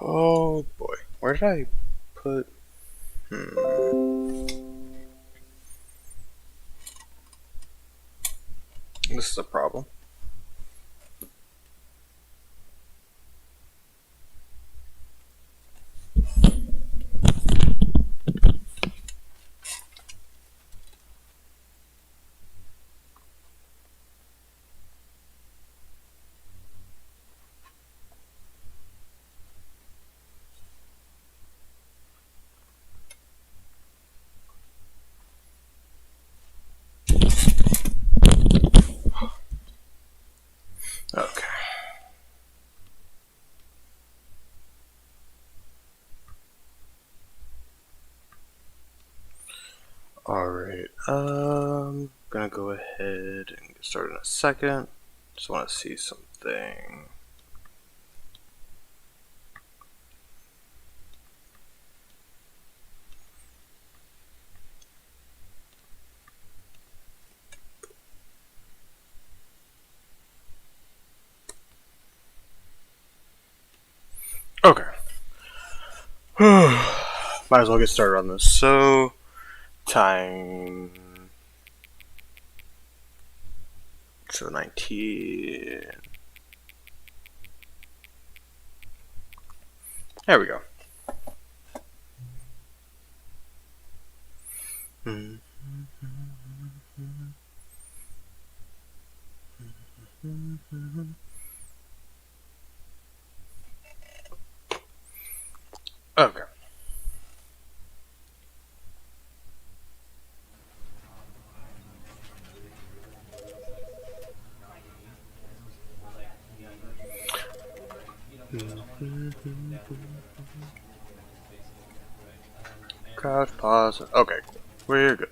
Oh boy, where did I put? This is a problem. Okay. Alright, gonna go ahead and get started in a second. Just want to see something. Okay. Might as well get started on this. So, time 19. There we go. Okay. Crouch, pause. Okay, cool. We're good.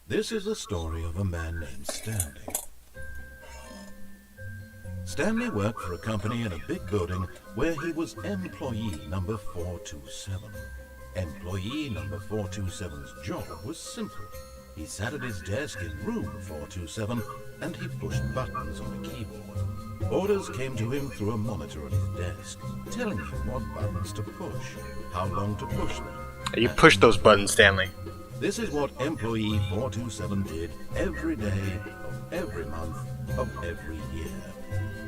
This is the story of a man named Stanley. Stanley worked for a company in a big building where he was employee number 427. Employee number 427's job was simple. He sat at his desk in room 427 and he pushed buttons on a keyboard. Orders came to him through a monitor on his desk, telling him what buttons to push, how long to push them. You push those buttons, Stanley. This is what employee 427 did every day of every month of every year.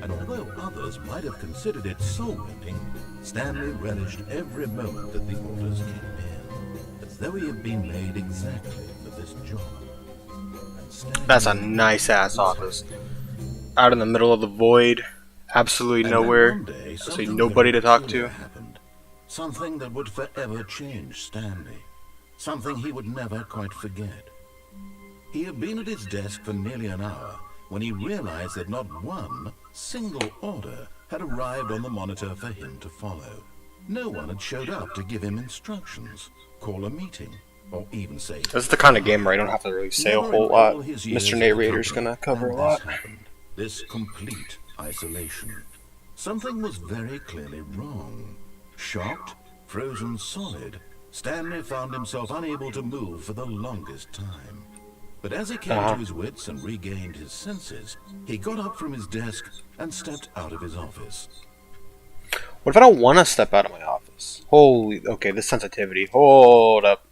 And although others might have considered it soul-whipping, Stanley relished every moment that the orders came in, as though he had been made exactly for this job. That's a nice-ass office. Out in the middle of the void, absolutely nowhere, so nobody to talk to. Happened. Something that would forever change Stanley. Something he would never quite forget. He had been at his desk for nearly an hour when he realized that not one single order had arrived on the monitor for him to follow. No one had showed up to give him instructions, call a meeting, or even say... This is the kind of game where I don't have to really say a whole lot. Mr. Narrator's gonna cover a lot. This complete isolation. Something was very clearly wrong. Shocked, frozen solid, Stanley found himself unable to move for the longest time. But as he came to his wits and regained his senses, he got up from his desk and stepped out of his office. What if I don't want to step out of my office? Holy... Okay, this sensitivity. Hold up.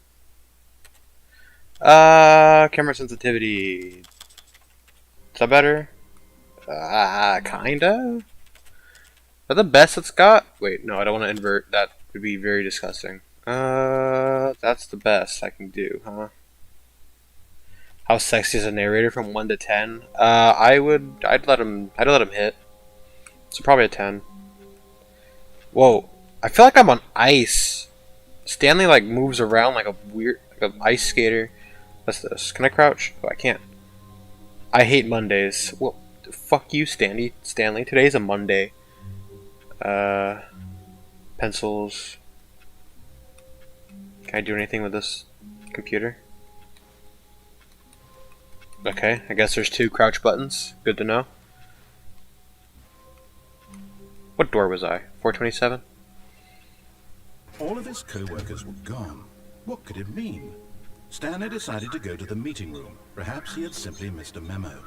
Camera sensitivity. Is that better? Kinda? Is that the best it's got? Wait, no, I don't want to invert. That would be very disgusting. That's the best I can do, huh? How sexy is a narrator from 1 to 10? I'd let him hit. So probably a 10. Whoa, I feel like I'm on ice. Stanley like moves around like a weird, like an ice skater. What's this? Can I crouch? Oh, I can't. I hate Mondays. Well, fuck you, Stanley. Today's a Monday. Pencils. Can I do anything with this computer? Okay, I guess there's 2 crouch buttons. Good to know. What door was I? 427? All of his co-workers were gone. What could it mean? Stanley decided to go to the meeting room. Perhaps he had simply missed a memo.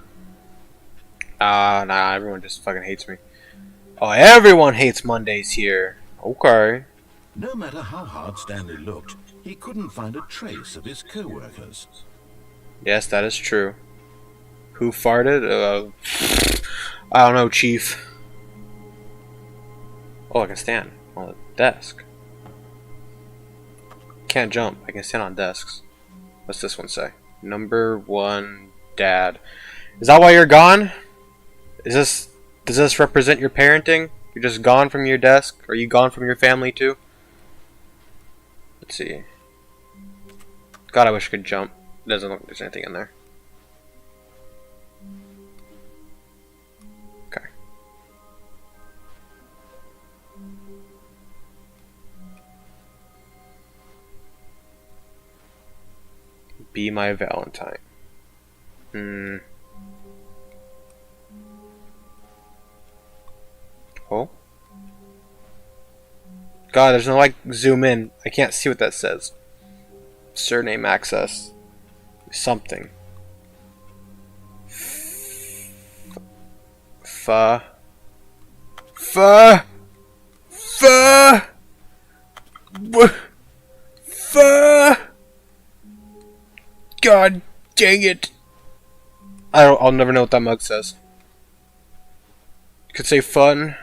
Nah, everyone just fucking hates me. Oh, everyone hates Mondays here. Okay. No matter how hard Stanley looked, he couldn't find a trace of his co-workers. Yes, that is true. Who farted? I don't know, Chief. Oh, I can stand on the desk. Can't jump. I can stand on desks. What's this one say? Number 1, Dad. Is that why you're gone? Does this represent your parenting? You're just gone from your desk? Are you gone from your family too? Let's see. God, I wish I could jump. It doesn't look like there's anything in there. Okay. Be my Valentine. Oh. God, there's no like zoom in. I can't see what that says. Surname access. Something. Fuh. God dang it. I'll never know what that mug says. Could say fun.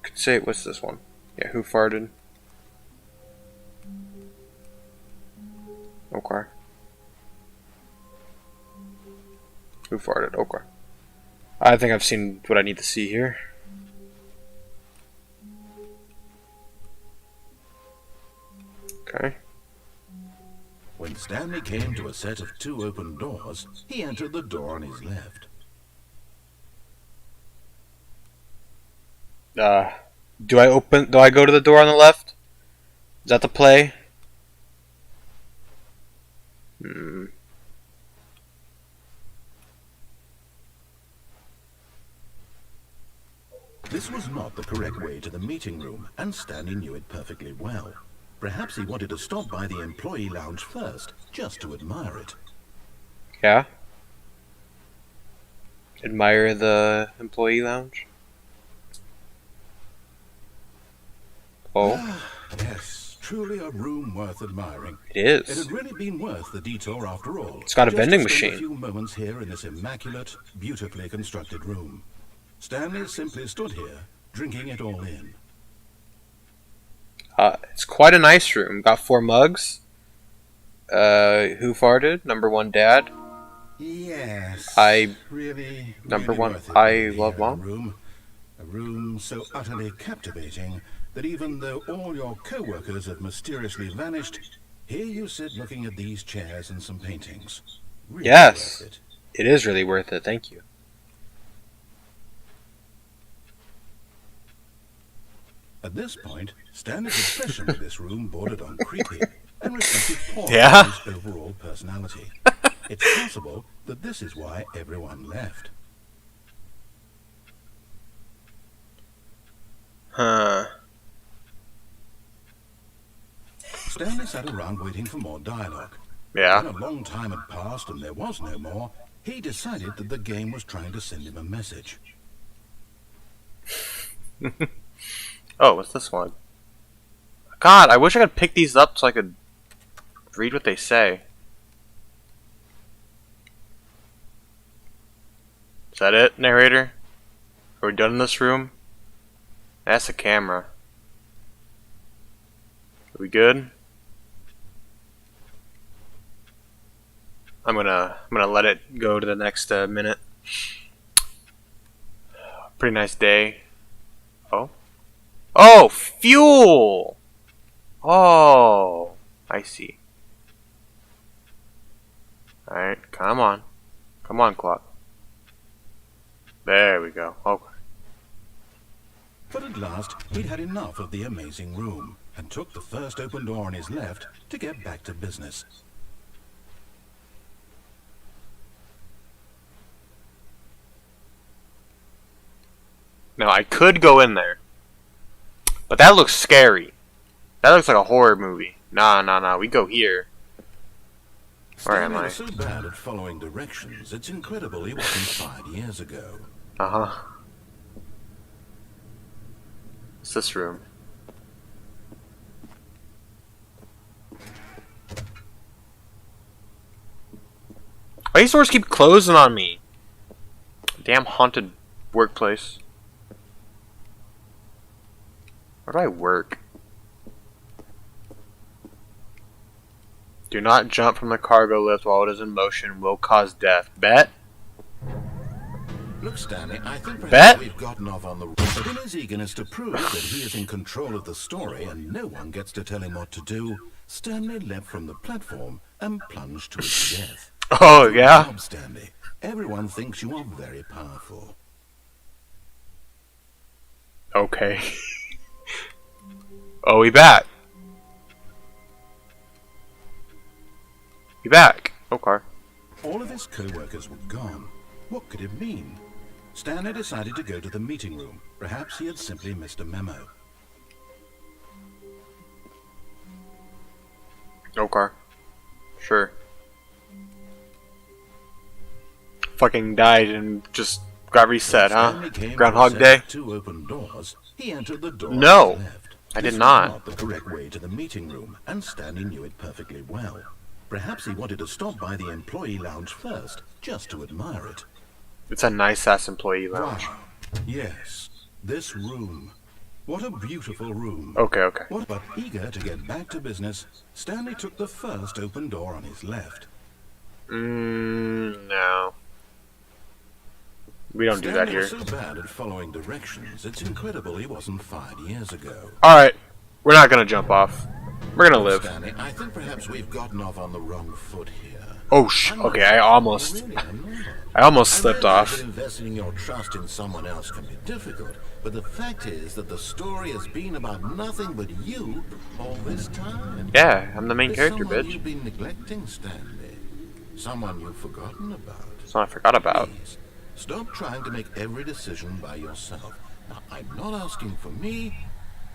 Could say, what's this one? Yeah, who farted? Okay. Who farted? Okay. I think I've seen what I need to see here. Okay. When Stanley came to a set of 2 open doors, he entered the door on his left. Do I go to the door on the left? Is that the play? This was not the correct way to the meeting room, and Stanley knew it perfectly well. Perhaps he wanted to stop by the employee lounge first, just to admire it. Yeah? Admire the employee lounge? Oh. Yes, truly a room worth admiring. It is. It had really been worth the detour after all. It's got a vending just to spend machine. A few moments here in this immaculate, beautifully constructed room. Stanley simply stood here, drinking it all in. It's quite a nice room. Got 4 mugs. Who farted? Number 1, Dad. Yes. Really Number 1, worth it I being love here in Mom. A room so utterly captivating that even though all your co-workers have mysteriously vanished, here you sit looking at these chairs and some paintings. Really Yes. worth it. It is really worth it. Thank you. At this point, Stanley's obsession with this room bordered on creepy and reflected poorly Yeah? on his overall personality. It's possible that this is why everyone left. Huh. Stanley sat around waiting for more dialogue. Yeah. When a long time had passed and there was no more, he decided that the game was trying to send him a message. Oh, what's this one? God, I wish I could pick these up so I could read what they say. Is that it, narrator? Are we done in this room? That's the camera. Are we good? I'm gonna let it go to the next minute. Pretty nice day. Oh. Oh, fuel! Oh, I see. Alright, come on. Come on, clock. There we go. Okay. But at last, he'd had enough of the amazing room, and took the first open door on his left to get back to business. Now, I could go in there. But that looks scary. That looks like a horror movie. Nah, we go here. Where am Stanley I? was so bad at following directions, it's incredible he wasn't fired years ago. Uh-huh. What's this room? Why do these doors keep closing on me? Damn haunted workplace. Where do I work? Do not jump from the cargo lift while it is in motion. Will cause death. Bet? Look, Stanley, I think perhaps Bet? we've gotten off on the road. But in his eagerness to prove that he is in control of the story and no one gets to tell him what to do, Stanley leapt from the platform and plunged to his death. Oh, Good yeah? job, Stanley. Everyone thinks you are very powerful. Okay. Oh, we back. We back. Okay. All of his co-workers were gone. What could it mean? Stanley decided to go to the meeting room. Perhaps he had simply missed a memo. Okay. Sure. Fucking died and just got reset, huh? Groundhog Day? Two open doors. He entered the door No, on his left. I did This not. was not the correct way to the meeting room, and Stanley knew it perfectly well. Perhaps he wanted to stop by the employee lounge first, just to admire it. It's a nice ass employee lounge. Wow. Yes, this room. What a beautiful room. Okay, okay. But eager to get back to business, Stanley took the first open door on his left. No. We don't do that Stanley here. was so bad at following directions, it's incredible he wasn't fired years ago. Alright. We're not gonna jump off. We're gonna live. Stanley, I think perhaps we've gotten off on the wrong foot here. Oh, okay, I almost slipped realize off. that investing your trust in someone else can be difficult, but the fact is that the story has been about nothing but you all this time. Yeah, I'm the main There's character, someone bitch. you've been neglecting, Stanley. Someone you've forgotten about. That's what I forgot about. Please, stop trying to make every decision by yourself. Now, I'm not asking for me,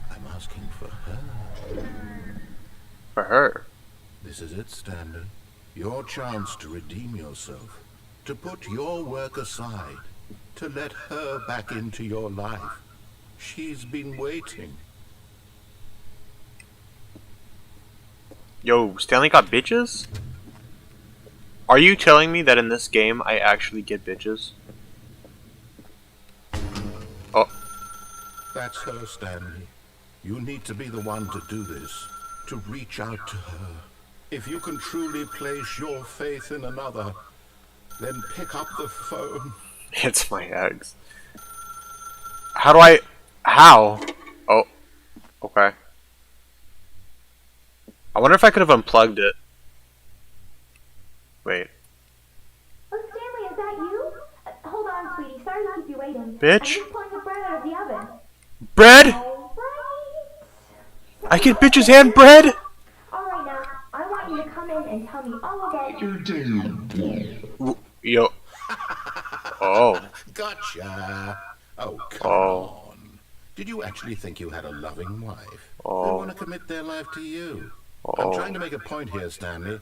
I'm asking for her. For her. This is it, Stanley. Your chance to redeem yourself. To put your work aside. To let her back into your life. She's been waiting. Yo, Stanley got bitches? Are you telling me that in this game I actually get bitches? Oh. That's her, Stanley. You need to be the one to do this. To reach out to her. If you can truly place your faith in another, then pick up the phone. It's my ex. How do I... How? Oh. Okay. I wonder if I could have unplugged it. Wait. Oh, Stanley, is that you? Hold on, sweetie. Sorry to keep you waiting. Bitch. I'm just pulling the bread out of the oven. Bread? All right. I get bitches and bread? All right, now, I want you to come in and tell me all about your day. Yo. Oh. Gotcha. Oh, come Oh. on. Did you actually think you had a loving wife? Oh. They want to commit their life to you. Oh. I'm trying to make a point here, Stanley.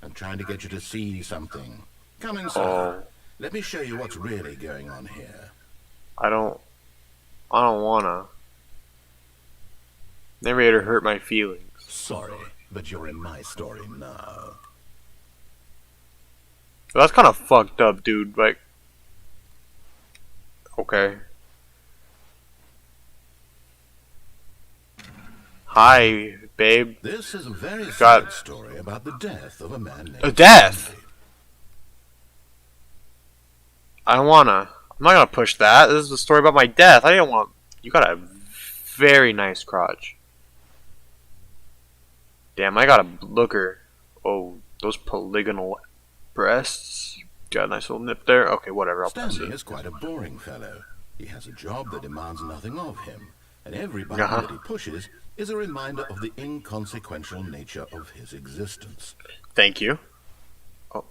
I'm trying to get you to see something. Come inside. Oh. Let me show you what's really going on here. I don't wanna. Narrator hurt my feelings. Sorry, but you're in my story now. That's kind of fucked up, dude. Like, okay. Hi, babe. This is a very Got- sad story about the death of a man named A death? Stanley. I don't wanna. I'm not gonna push that. This is a story about my death. I didn't want. You got a very nice crotch. Damn, I got a looker. Oh, those polygonal breasts. Got a nice little nip there. Okay, whatever. I'll pass Stanley it. is quite a boring fellow. He has a job that demands nothing of him, and every button Uh-huh. that he pushes is a reminder of the inconsequential nature of his existence. Thank you. Oh.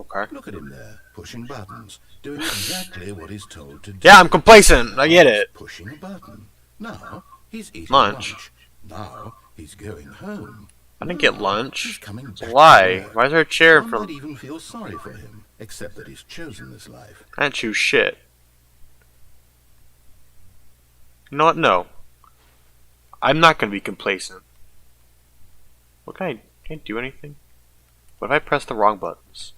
Okay. Look at him there, pushing buttons, doing exactly what he's told to do. Yeah, I'm complacent. I get it. Pushing a button. Now he's eating Lunch. lunch. Now he's going home. I didn't get He's lunch. coming back to Why? work. Why is there a chair One from... might even feel sorry for him, except that he's chosen this life. I didn't choose shit. You know what? No. I'm not gonna be complacent. What can I do anything? What if I press the wrong buttons?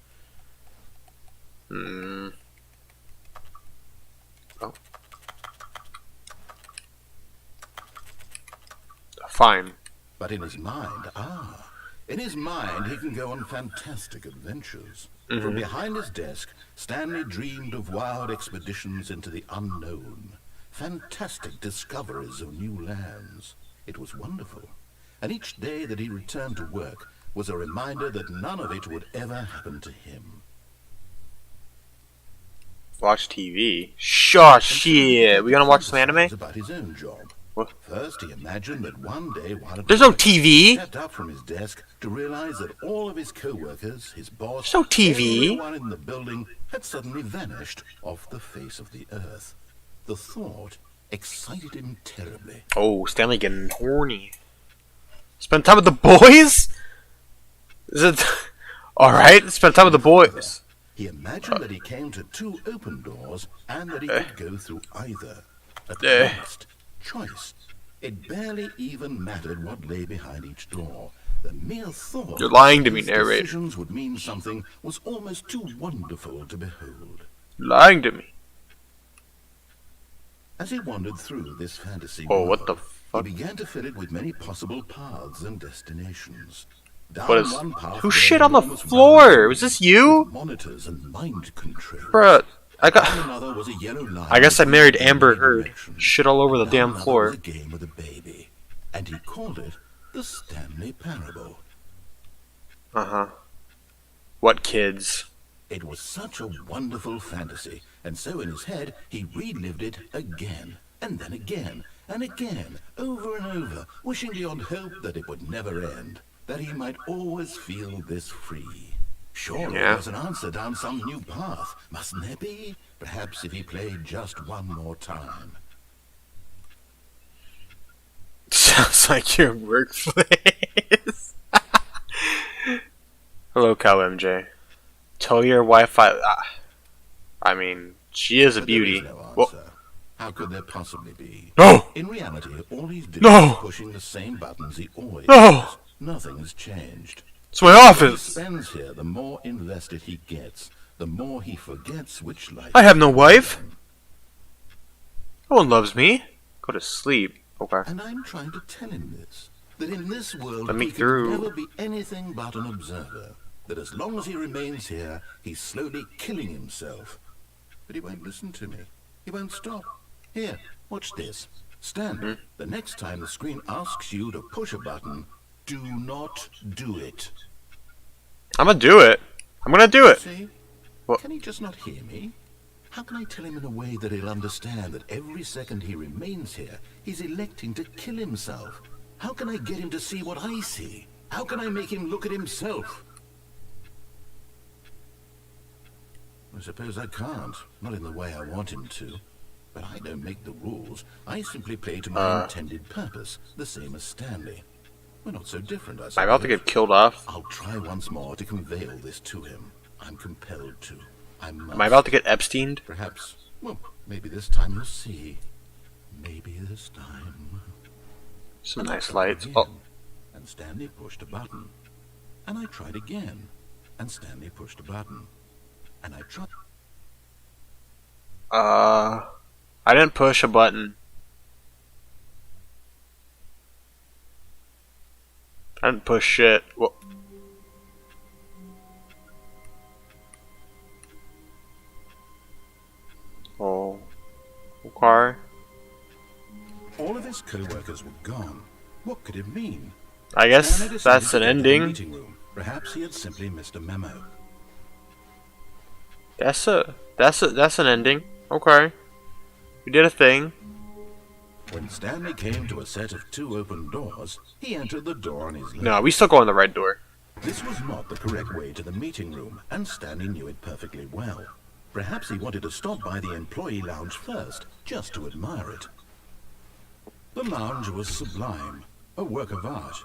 Oh. Fine. But in his mind, he can go on fantastic adventures. From behind his desk, Stanley dreamed of wild expeditions into the unknown, fantastic discoveries of new lands. It was wonderful, and each day that he returned to work was a reminder that none of it would ever happen to him. Watch TV. Sure, shit. We gonna watch some anime? About his own job. What? First, he imagined that one day, while at There's no work, TV. he stepped up from his desk to realize that all of his co-workers, his boss, There's no TV. everyone in the building had suddenly vanished off the face of the earth. The thought excited him terribly. Oh, Stanley getting horny. Spend time with the boys? Is it... Alright, spend time with the boys. He imagined that he came to two open doors and that he could go through either. At last, choice. It barely even mattered what lay behind each door. The mere thought You're lying to me, his narrator. decisions would mean something was almost too wonderful to behold. You're lying to me. As he wandered through this fantasy Oh, world, what the he fuck? began to fill it with many possible paths and destinations. Down What is... one path Who led shit on the enormous floor? mountains Was this with you? monitors and mind control. Bruh, I Down got... another was a yellow line I guess I married in Amber every Heard. direction. Shit all over the Down damn another floor. was a game with a baby, and he called it the Stanley Parable. Uh-huh. What kids? It was such a wonderful fantasy, and so in his head he relived it again, and then again, and again, over and over, wishing beyond hope that it would never end, that he might always feel this free. Surely Yeah. there's an answer down some new path, mustn't there be? Perhaps if he played just one more time. Sounds like your workplace. Hello, Cow MJ. Tell your Wi-Fi... I mean, she is a But there beauty. is no answer. Well, How could there possibly be? no! In reality, all he's doing No! is pushing the same buttons he always No! does. Nothing has changed. It's my The more he office! spends here, the more invested he gets, the more he forgets which life. I have no wife. No one loves me. Go to sleep. Okay. And I'm trying to tell him this, that in this world Let me he can through. never be anything but an observer, that as long as he remains here, he's slowly killing himself. But he won't listen to me. He won't stop. Here, watch this. Stand. The next time the screen asks you to push a button, do not do it. I'm gonna do it. I'm gonna do it. See? What? Can he just not hear me? How can I tell him in a way that he'll understand that every second he remains here, he's electing to kill himself? How can I get him to see what I see? How can I make him look at himself? I suppose I can't. Not in the way I want him to. But I don't make the rules. I simply play to my intended purpose, the same as Stanley. We're not so different, I suppose. Am I about to get killed off? I'll try once more to convey all this to him. I'm compelled to. I must. Am I about to get Epsteined? Perhaps. Well, maybe this time you'll see. Maybe this time. Some And I nice tried lights. again, Oh, and Stanley pushed a button. And I tried again, and Stanley pushed a button. And I tried. I didn't push a button. I didn't push shit. Well, oh, okay. All of his co-workers were gone. What could it mean? I guess Stanley that's decided an to get to the ending. meeting room. Perhaps he had simply missed a memo. That's an ending. Okay. We did a thing. When Stanley came to a set of two open doors, he entered the door on his left. No, we still go in the right door. This was not the correct way to the meeting room, and Stanley knew it perfectly well. Perhaps he wanted to stop by the employee lounge first, just to admire it. The lounge was sublime, a work of art.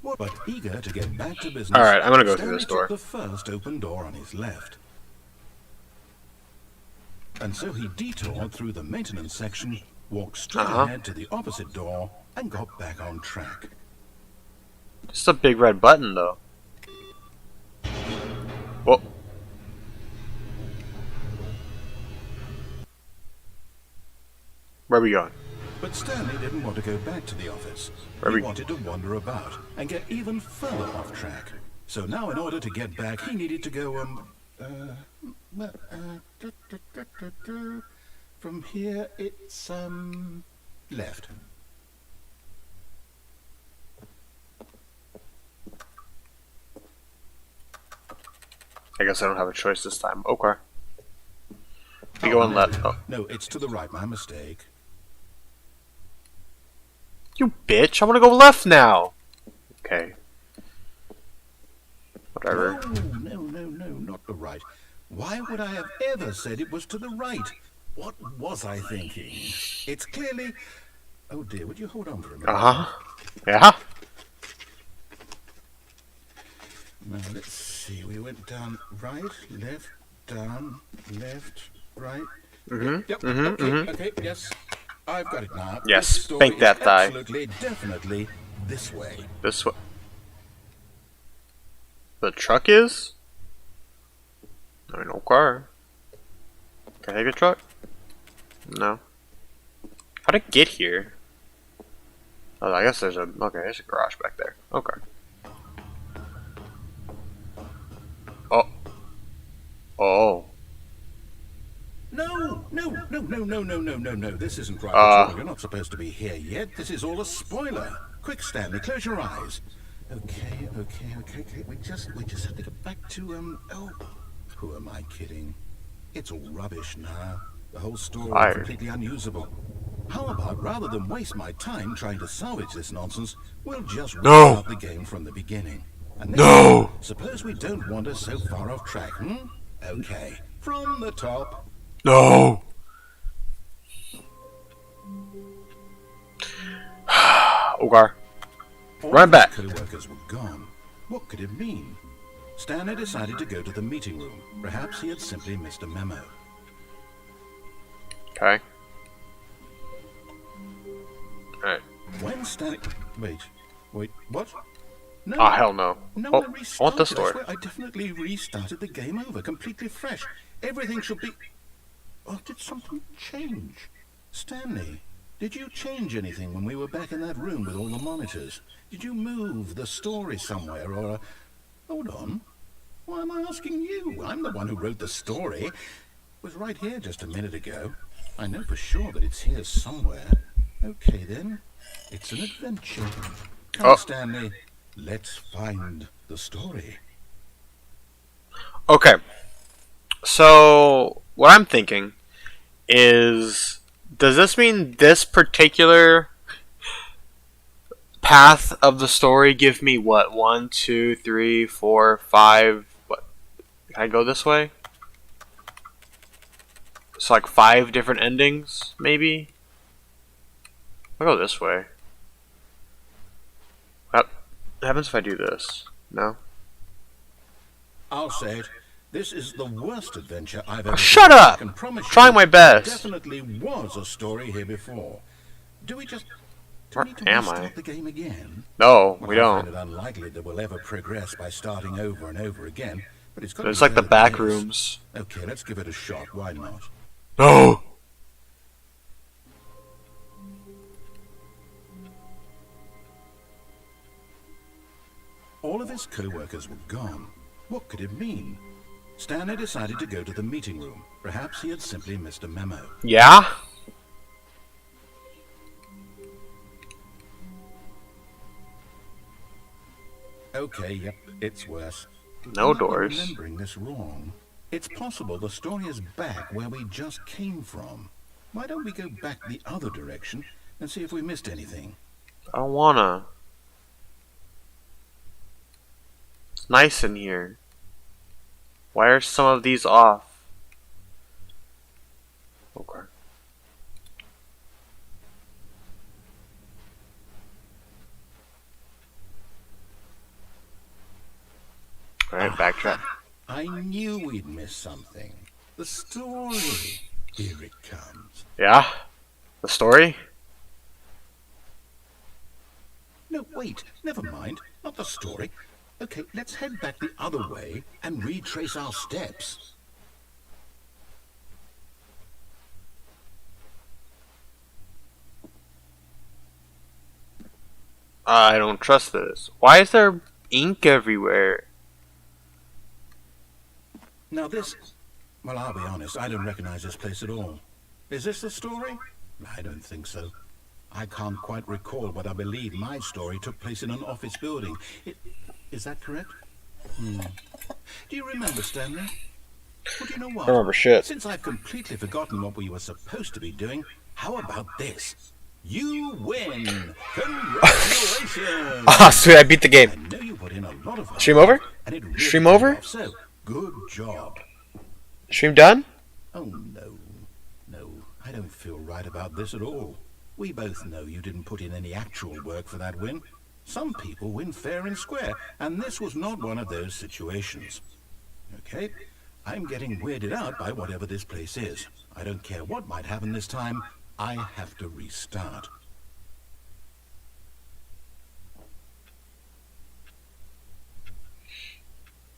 But eager to get back to business, Alright, I'm gonna go through Stanley this door. took the first open door on his left. And so he detoured through the maintenance section, walked straight ahead to the opposite door, and got back on track. Just a big red button, though. Whoa. Where are we going? But Stanley didn't want to go back to the office. He wanted to wander about and get even further off track. So now in order to get back, he needed to go, from here it's, left. I guess I don't have a choice this time. Okay. We go on left. Oh. No, it's to the right, my mistake. You bitch! I want to go left now! Okay. Whatever. No, not the right. Why would I have ever said it was to the right? What was I thinking? It's clearly... Oh dear, would you hold on for a minute? Yeah? Now, let's see. We went down right, left, down, left, right. Yep, okay, yes. I've got it now. Yes, This story spank that is thigh. Absolutely, definitely this way. This way. The truck is? I mean, no car. Can I take a truck? No. How'd it get here? Oh, I guess there's a... Okay, there's a garage back there. Okay. Oh. Oh. No. This isn't right at all. You're not supposed to be here yet. This is all a spoiler. Quick, Stanley, close your eyes. Okay. We just have to get back to, oh, who am I kidding? It's all rubbish now. The whole story is completely unusable. How about, rather than waste my time trying to salvage this nonsense, we'll just restart the game from the beginning. And then, suppose we don't wander so far off track, Okay, from the top. No! Okay. Run back. Co-workers were gone. What could it mean? Stanley decided to go to the meeting room. Perhaps he had simply missed a memo. Okay. Alright. When Stanley... Wait, what? No. Oh, hell no. No, Oh, I I restarted. want this door. I swear I definitely restarted the game over, completely fresh. Everything should be... Oh, did something change? Stanley, did you change anything when we were back in that room with all the monitors? Did you move the story somewhere, or... Hold on. Why am I asking you? I'm the one who wrote the story. It was right here just a minute ago. I know for sure that it's here somewhere. Okay, then. It's an adventure. Come, Stanley. Let's find the story. Okay. So, what I'm thinking is, does this mean this particular path of the story give me what? 1, 2, 3, 4, 5. What? Can I go this way? It's like 5 different endings, maybe? I'll go this way. What happens if I do this? No? I'll say it. This is the worst adventure I've ever Shut done. up! I can promise you Trying my best. There definitely was a story here before. Do we need Where to am restart I? the game again? No, we I find don't. it unlikely that we'll ever progress by starting over and over again. But it's got to It's be like the very back nice. rooms. Okay, let's give it a shot. Why not? No! All of his co-workers were gone. What could it mean? Stanley decided to go to the meeting room. Perhaps he had simply missed a memo. Yeah? Okay, yep, it's worse. No I might be doors. remembering this wrong. It's possible the story is back where we just came from. Why don't we go back the other direction and see if we missed anything? I don't wanna. It's nice in here. Why are some of these off? Okay. might backtrack. I knew we'd miss something. The story. Here it comes. Yeah? The story? No, wait. Never mind. Not the story. Okay, let's head back the other way and retrace our steps. I don't trust this. Why is there ink everywhere? Now this... Well, I'll be honest, I don't recognize this place at all. Is this the story? I don't think so. I can't quite recall, but I believe my story took place in an office building. Is that correct? Do you remember, Stanley? Well, do you know what? I don't remember shit. Since I've completely forgotten what we were supposed to be doing, how about this? You win! Congratulations! Ah, sweet, I beat the game. I know you put in a lot of hard Stream over? work, and it really Stream paid over? off, so, good job. Stream done? Oh, no, I don't feel right about this at all. We both know you didn't put in any actual work for that win. Some people win fair and square, and this was not one of those situations. Okay, I'm getting weirded out by whatever this place is. I don't care what might happen this time, I have to restart.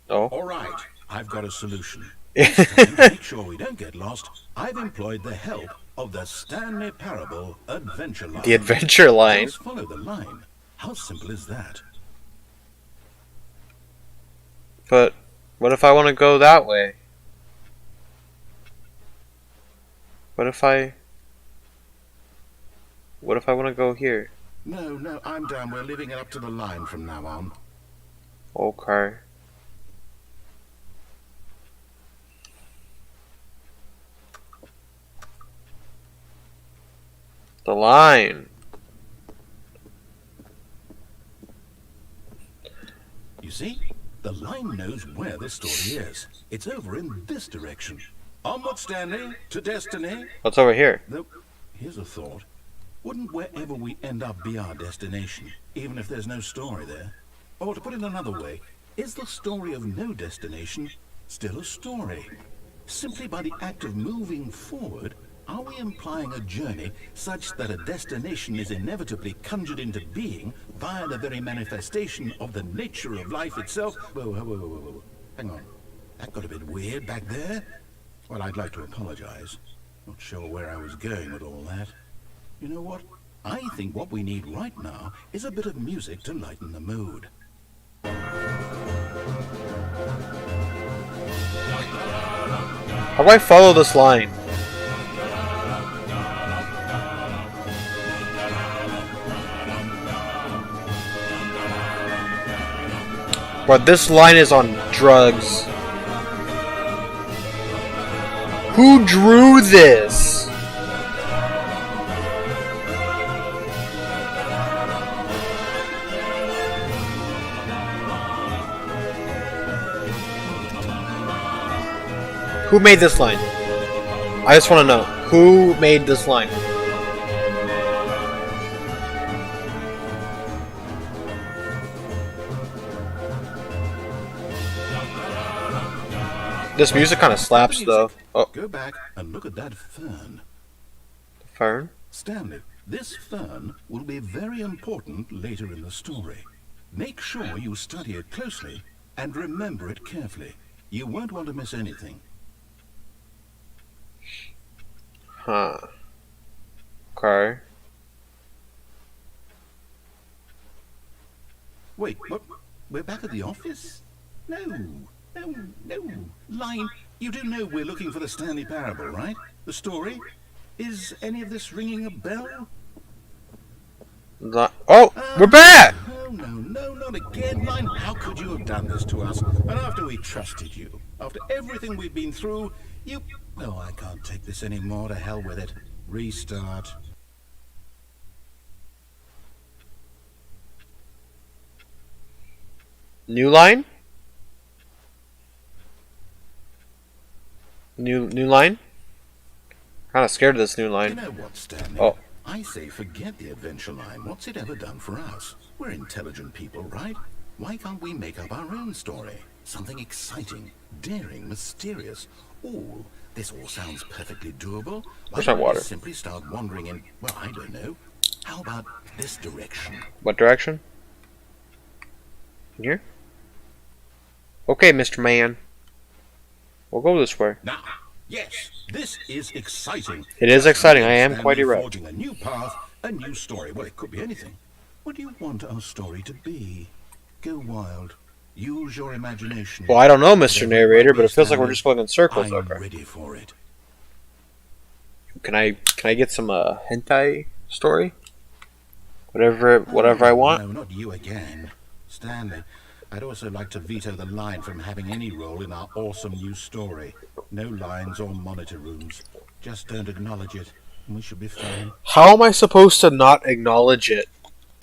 Oh. All right, I've got a solution. This time, to make sure we don't get lost, I've employed the help of the Stanley Parable Adventure Line. The adventure line? Just follow the line. How simple is that? But what if I want to go that way? What if I want to go here? No, I'm down. We're leaving it up to the line from now on. Okay. The line. You see? The line knows where the story is. It's over in this direction. Onward, Stanley, to destiny. What's over here? Though, here's a thought. Wouldn't wherever we end up be our destination, even if there's no story there? Or to put it another way, is the story of no destination still a story? Simply by the act of moving forward, are we implying a journey such that a destination is inevitably conjured into being via the very manifestation of the nature of life itself? Whoa. Hang on. That got a bit weird back there. Well, I'd like to apologize. Not sure where I was going with all that. You know what? I think what we need right now is a bit of music to lighten the mood. How do I follow this line? But this line is on drugs. Who drew this? Who made this line? I just want to know. Who made this line? This music kind of slaps, though. Oh, Go back and look at that fern. fern? Stanley, this fern will be very important later in the story. Make sure you study it closely and remember it carefully. You won't want to miss anything. Huh. Okay. Wait, what? We're back at the office? No. Line, you do know we're looking for the Stanley Parable, right? The story? Is any of this ringing a bell? Oh, we're back! Oh, no, not again, Line. How could you have done this to us? And after we trusted you, after everything we've been through, you... Oh, I can't take this anymore. To hell with it. Restart. New line? New line? Kind of scared of this new You line. know what, Stanley? Oh. I say forget the adventure line. What's it ever done for us? We're intelligent people, right? Why can't we make up our own story? Something exciting, daring, mysterious. Ooh, this all sounds perfectly doable. Why Where's my don't we water? simply start wandering in, well, I don't know. How about this direction? What direction? Here? Okay, Mr. Man. We'll go this way. Now, yes, this is exciting. It is Just exciting. I imagine am quite Stanley erect. forging a new path, a new story. Well, it could be anything. What do you want our story to be? Go wild. Use your imagination. Well, I don't know, Mr. Whatever Narrator, might but be, it feels like we're Stanley, just going in circles. I'm Okay. ready for it. Can I get some hentai story? Whatever I want. No, not you again. Stanley, I'd also like to veto the line from having any role in our awesome new story. No lines or monitor rooms. Just don't acknowledge it, and we should be fine. How am I supposed to not acknowledge it?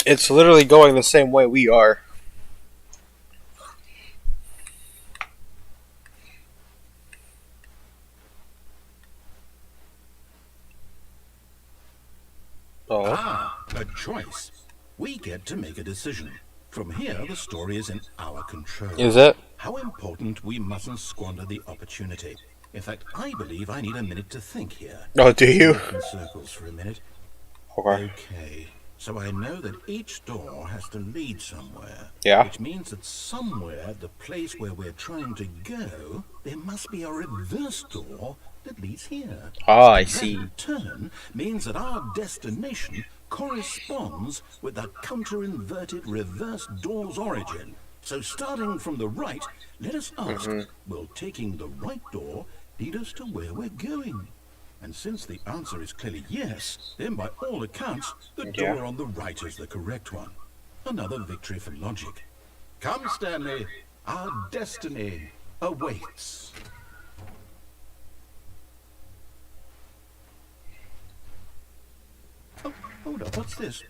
It's literally going the same way we are. Oh. Ah, a choice. We get to make a decision. From here, the story is in our control. Is it? How important we mustn't squander the opportunity. In fact, I believe I need a minute to think here. Oh, do you? Walk in circles for a minute. Okay. Okay, so I know that each door has to lead somewhere. Yeah. Which means that somewhere, the place where we're trying to go, there must be a reverse door that leads here. Ah, I And that, see. in turn, means that our destination corresponds with the counter-inverted reverse door's origin. So starting from the right, let us ask, will taking the right door lead us to where we're going? And since the answer is clearly yes, then by all accounts, the Yeah. door on the right is the correct one. Another victory for logic. Come, Stanley, our destiny awaits. Oh, hold up, what's this?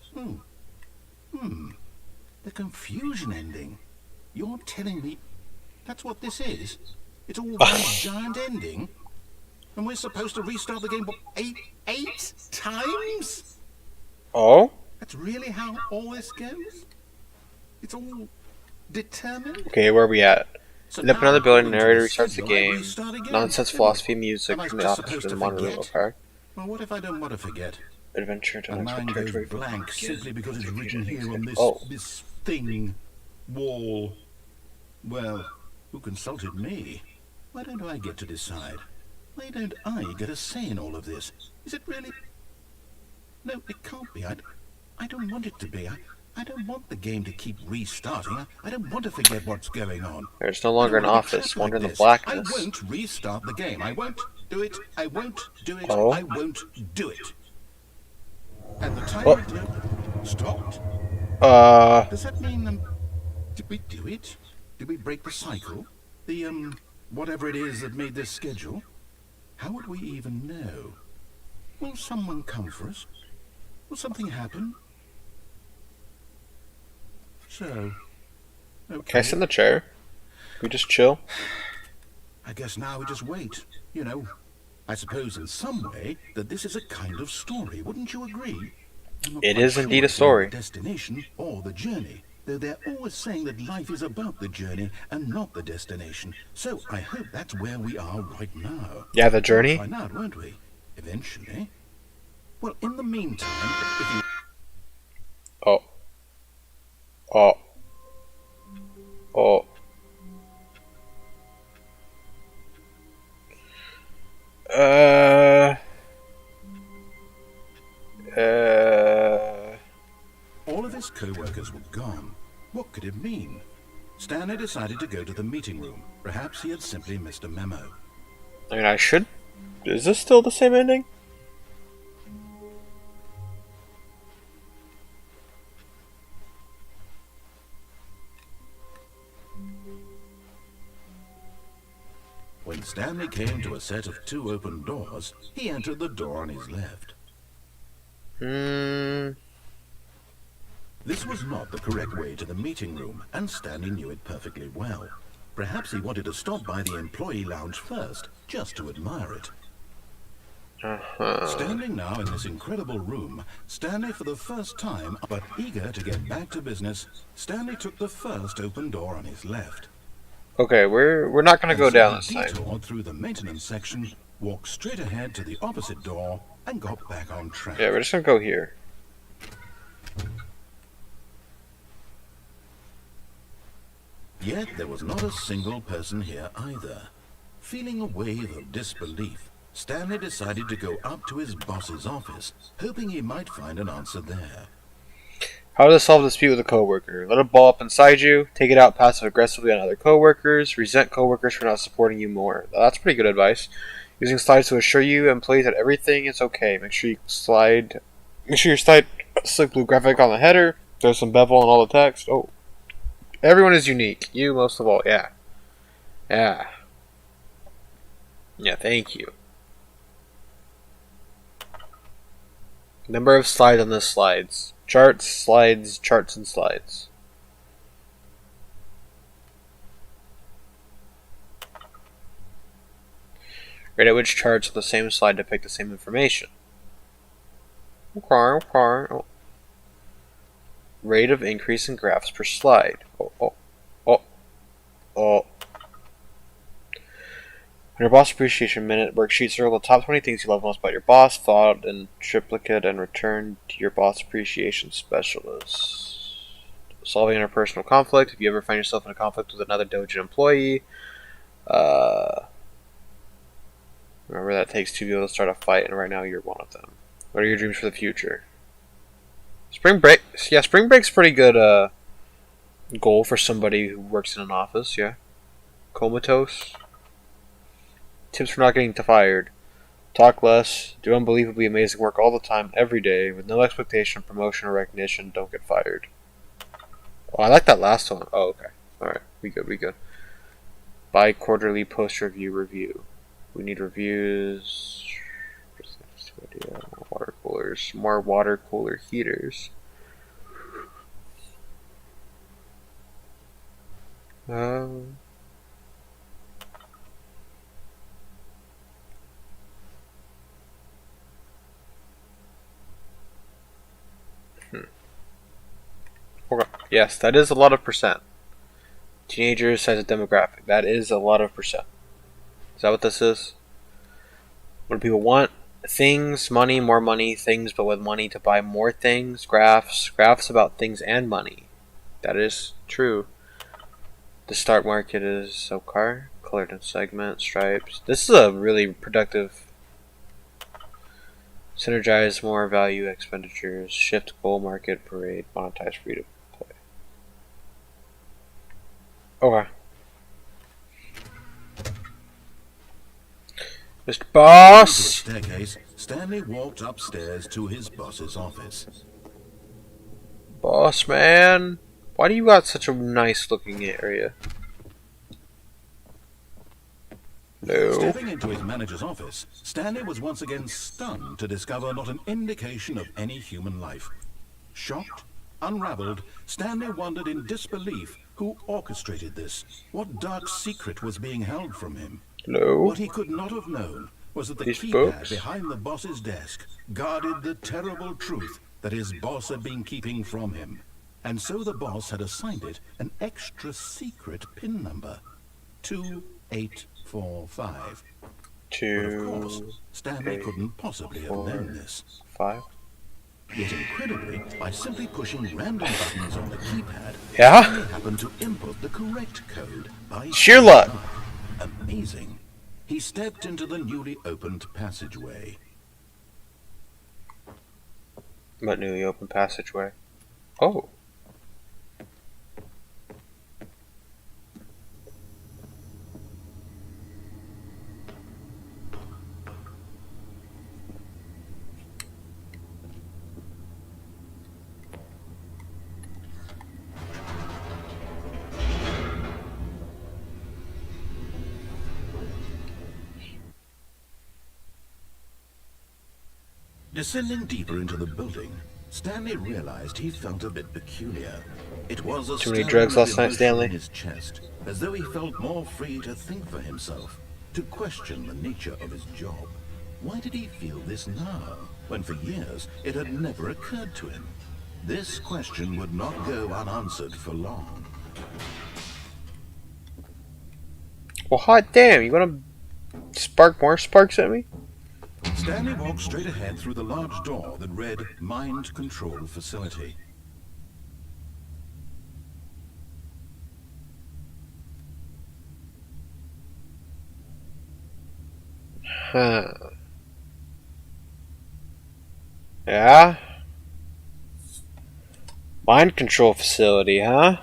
The confusion ending. You're telling me that's what this is? It's all one giant ending? And we're supposed to restart the game what, eight times? Oh? That's really how all this goes? It's all determined? Okay, where are we at? So End up in now, another building, according to narrator the restarts the schedule, I game. restart again. Nonsense Am philosophy, music I from the just office supposed to the to monitor room. forget? Okay. Well, what if I don't want to forget? Adventure to My mind unexpected goes territory. blank simply because it's written here on this, Oh. this thing, wall. Well, who consulted me? Why don't I get to decide? Why don't I get a say in all of this? Is it really... No, it can't be. I don't want it to be. I don't want the game to keep restarting. I don't want to forget what's going on. There's no longer I an don't wanna be office. trapped Wander in like the this. blackness. I won't restart the game. I won't do it. I won't do it. Oh. I won't do it. And the Oh. timer stopped. Does that mean, did we do it? Did we break the cycle? The, whatever it is that made this schedule? How would we even know? Will someone come for us? Will something happen? So, Can I okay. sit in the chair? Can we just chill? I guess now we just wait. You know, I suppose in some way that this is a kind of story. Wouldn't you agree? I'm not It quite is sure indeed a if we're story. The destination or the journey. Though they're always saying that life is about the journey and not the destination. So I hope that's where we are right now. Yeah, the journey? We'll find out, won't we? Eventually. Well, in the meantime, if you... Oh. Oh. Oh. All of his co-workers were gone. What could it mean? Stanley decided to go to the meeting room. Perhaps he had simply missed a memo. I mean, I should. Is this still the same ending? When Stanley came to a set of 2 open doors, he entered the door on his left. This was not the correct way to the meeting room, and Stanley knew it perfectly well. Perhaps he wanted to stop by the employee lounge first, just to admire it. Standing now in this incredible room, Stanley for the first time, but eager to get back to business, Stanley took the first open door on his left. Okay, we're not gonna And go so down he this time. detoured through the maintenance section, walked straight ahead to the opposite door, and got back on track. Yeah, we're just gonna go here. Yet there was not a single person here either. Feeling a wave of disbelief, Stanley decided to go up to his boss's office, hoping he might find an answer there. How to solve a dispute with a coworker. Let it ball up inside you. Take it out passive-aggressively on other coworkers. Resent coworkers for not supporting you more. That's pretty good advice. Using slides to assure you employees that everything is okay. Make sure your slide slick blue graphic on the header. There's some bevel on all the text. Oh, everyone is unique. You most of all. Yeah. Yeah. Yeah. Thank you. Number of slides on this slides. Charts, slides, charts, and slides. Rate at which charts on the same slide depict the same information. Okay. Oh. Rate of increase in graphs per slide. Oh. On your boss appreciation minute worksheet, circle the top 20 things you love most about your boss, thought in triplicate, and return to your boss appreciation specialist. Solving interpersonal conflict. If you ever find yourself in a conflict with another Dojin employee, remember that it takes two people to start a fight, and right now you're one of them. What are your dreams for the future? Spring break. Yeah, spring break's pretty good goal for somebody who works in an office. Yeah, comatose. Tips for not getting fired. Talk less. Do unbelievably amazing work all the time, every day, with no expectation of promotion or recognition. Don't get fired. Oh, I like that last one. Oh, okay. Alright, we good. Bi-quarterly post-review. We need reviews. More water coolers. More water cooler heaters. Okay. Yes, that is a lot of percent. Teenagers as a demographic. That is a lot of percent. Is that what this is? What do people want? Things, money, more money, things, but with money to buy more things. Graphs about things and money. That is true. The start market is okay. Colored in segment, stripes. This is a really productive. Synergize more value expenditures. Shift goal market parade. Monetize free to play. Okay. Mr. Boss! Staircase, Stanley walked upstairs to his boss's office. Boss man, why do you got such a nice looking area? No. Stepping into his manager's office, Stanley was once again stunned to discover not an indication of any human life. Shocked, unraveled, Stanley wondered in disbelief who orchestrated this, what dark secret was being held from him. No. What he could not have known was that the These keypad books? behind the boss's desk guarded the terrible truth that his boss had been keeping from him. And so the boss had assigned it an extra secret PIN number, 2845. But of course, Stanley couldn't possibly have known this. 5. Yet incredibly, by simply pushing random buttons on the keypad, Yeah? Stanley happened to input the correct code by Sheer luck. Amazing. He stepped into the newly opened passageway. What newly open passageway? Oh. Descending deeper into the building, Stanley realized he felt a bit peculiar. It was a Too many stirring drugs of last night, emotion Stanley? in his chest, as though he felt more free to think for himself, to question the nature of his job. Why did he feel this now, when for years it had never occurred to him? This question would not go unanswered for long. Well, hot damn, you wanna spark more sparks at me? Stanley walked straight ahead through the large door that read Mind Control Facility. Huh. Yeah? Mind control facility, huh?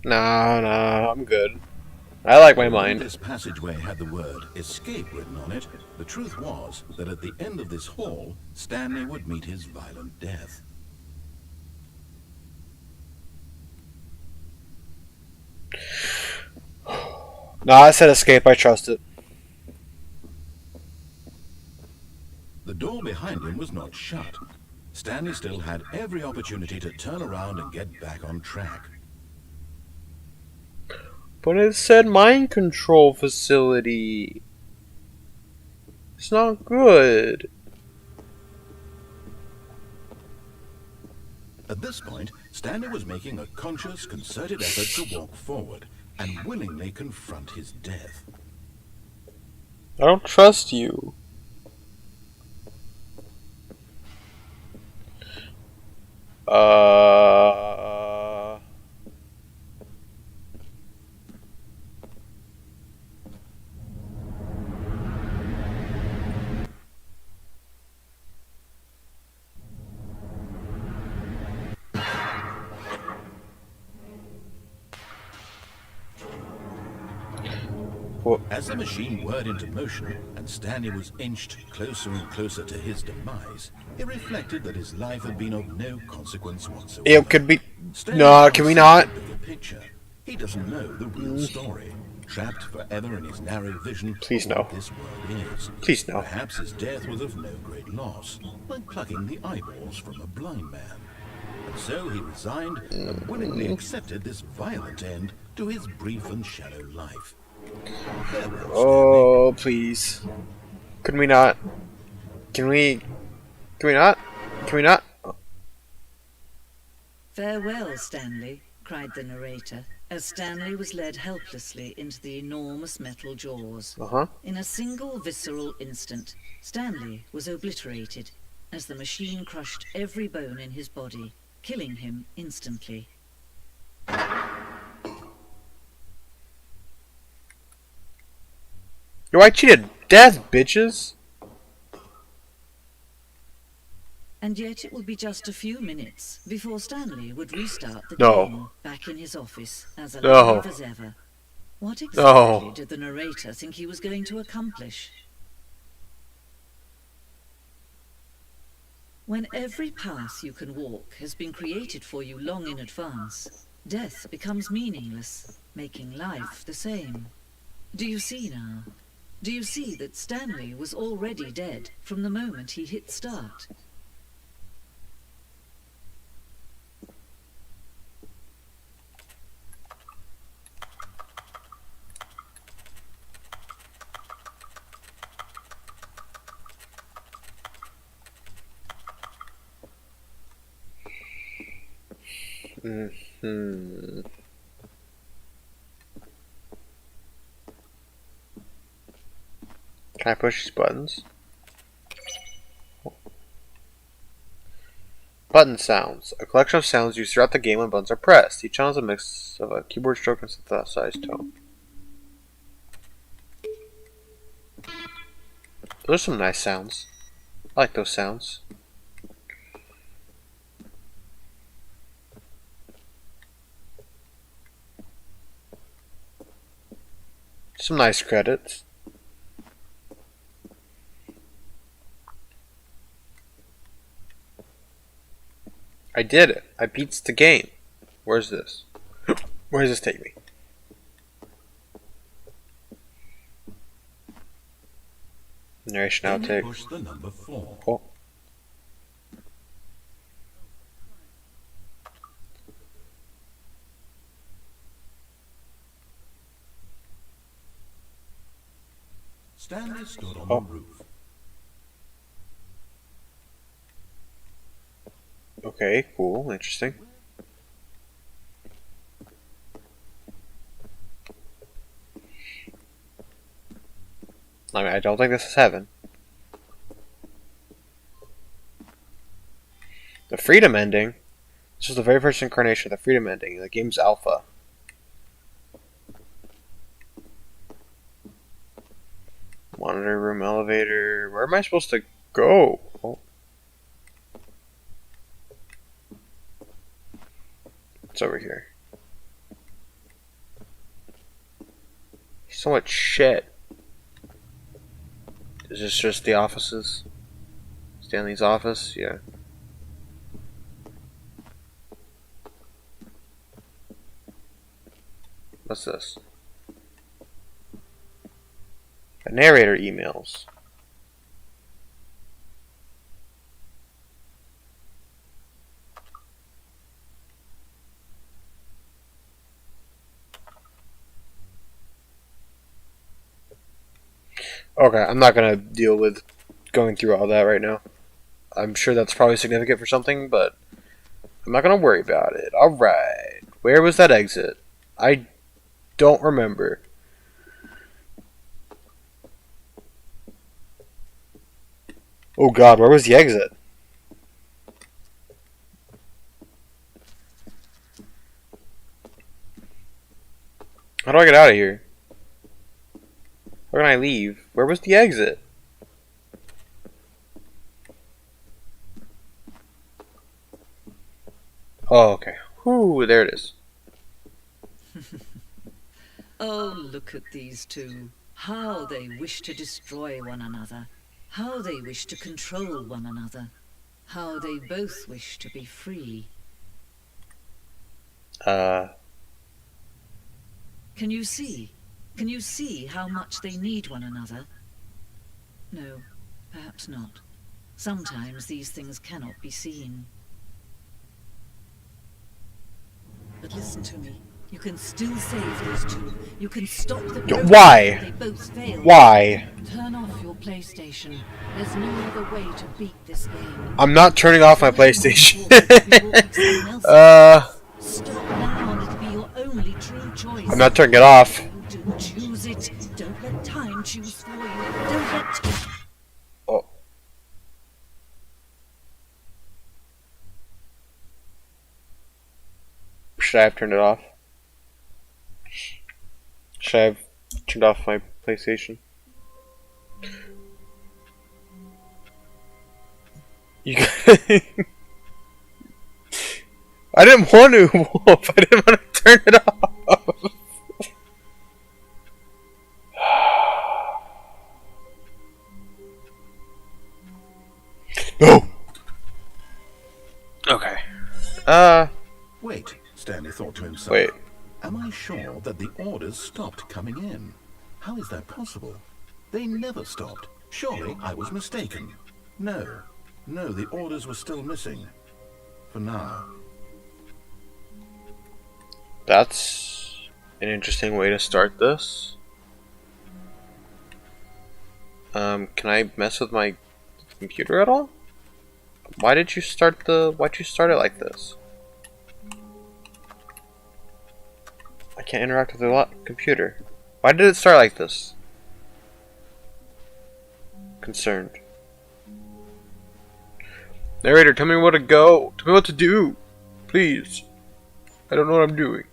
No, I'm good. I like my Although mind. this passageway had the word escape written on it, the truth was that at the end of this hall, Stanley would meet his violent death. No, I said escape, I trust it. The door behind him was not shut. Stanley still had every opportunity to turn around and get back on track. But it said mind control facility. It's not good. At this point, Stanley was making a conscious, concerted effort to walk forward and willingly confront his death. I don't trust you. As the machine whirred into motion and Stanley was inched closer and closer to his demise, he reflected that his life had been of no consequence whatsoever. It could be. Stanley No, can't can we see not? the bigger picture. He doesn't know the real story. Trapped forever in his narrow vision Please of what no. this world is. Please no. Perhaps his death was of no great loss, like plucking the eyeballs from a blind man. And so he resigned and willingly accepted this violent end to his brief and shallow life. Farewell, Oh, please. Can we not? Can we not? Can we not? Farewell, Stanley, cried the narrator, as Stanley was led helplessly into the enormous metal jaws. In a single visceral instant, Stanley was obliterated, as the machine crushed every bone in his body, killing him instantly. Yo, I cheated death, bitches! And yet it would be just a few minutes before Stanley would restart the No. game back in his office, as No. alive as ever. What exactly did the narrator think he was going to accomplish? When every path you can walk has been created for you long in advance, death becomes meaningless, making life the same. Do you see now? Do you see that Stanley was already dead from the moment he hit start? Hmm. Can I push these buttons? Button sounds. A collection of sounds used throughout the game when buttons are pressed. Each sound is a mix of a keyboard stroke and synthesized tone. Those are some nice sounds. I like those sounds. Some nice credits. I did it. I beats the game. Where's this? Where does this take me? Narration Then outtake. push the number 4. Oh. Stanley stood on Oh. the roof. Okay, cool, interesting. I mean, I don't think this is heaven. The Freedom ending. This was the very first incarnation of the Freedom ending. The game's alpha. Monitor room, elevator. Where am I supposed to go? Oh. It's over here. So much shit. Is this just the offices? Stanley's office? Yeah. What's this? Narrator emails. Okay, I'm not gonna deal with going through all that right now. I'm sure that's probably significant for something, but I'm not gonna worry about it. Alright. Where was that exit? I don't remember. Oh god, where was the exit? How do I get out of here? How can I leave? Where was the exit? Oh, okay. Whoo, there it is. Oh, look at these two. How they wish to destroy one another. How they wish to control one another. How they both wish to be free. Can you see? Can you see how much they need one another? No, perhaps not. Sometimes these things cannot be seen. But listen to me. You can still save those two. You can stop the program. Why? They both fail. Why? Turn off your PlayStation. There's no other way to beat this game. I'm not turning off my PlayStation. Stop now and it'll be your only true choice. I'm not turning it off. Do choose it. Don't let time choose for you. Don't let... Oh. Should I have turned it off? Should I have turned off my PlayStation? You I didn't want to, Wolf. I didn't want to turn it off. No. Okay. Wait, Stanley thought to himself. Wait. Am I sure that the orders stopped coming in? How is that possible? They never stopped. Surely I was mistaken. No, the orders were still missing. For now. That's an interesting way to start this. Can I mess with my computer at all? Why'd you start it like this? I can't interact with the computer. Why did it start like this? Concerned. Narrator, tell me where to go. Tell me what to do. Please. I don't know what I'm doing.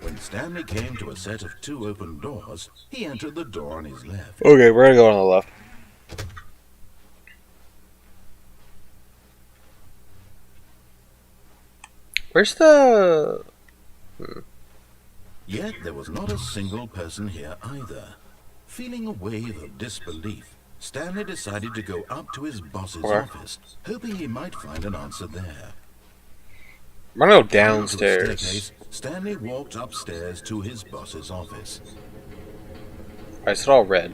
When Stanley came to a set of 2 open doors, he entered the door on his left. Okay, we're gonna go on the left. Where's the... Yet there was not a single person here either. Feeling a wave of disbelief, Stanley decided to go up to his boss's office, hoping he might find an answer there. I'm gonna go downstairs. Stanley walked upstairs to his boss's office. I saw all red.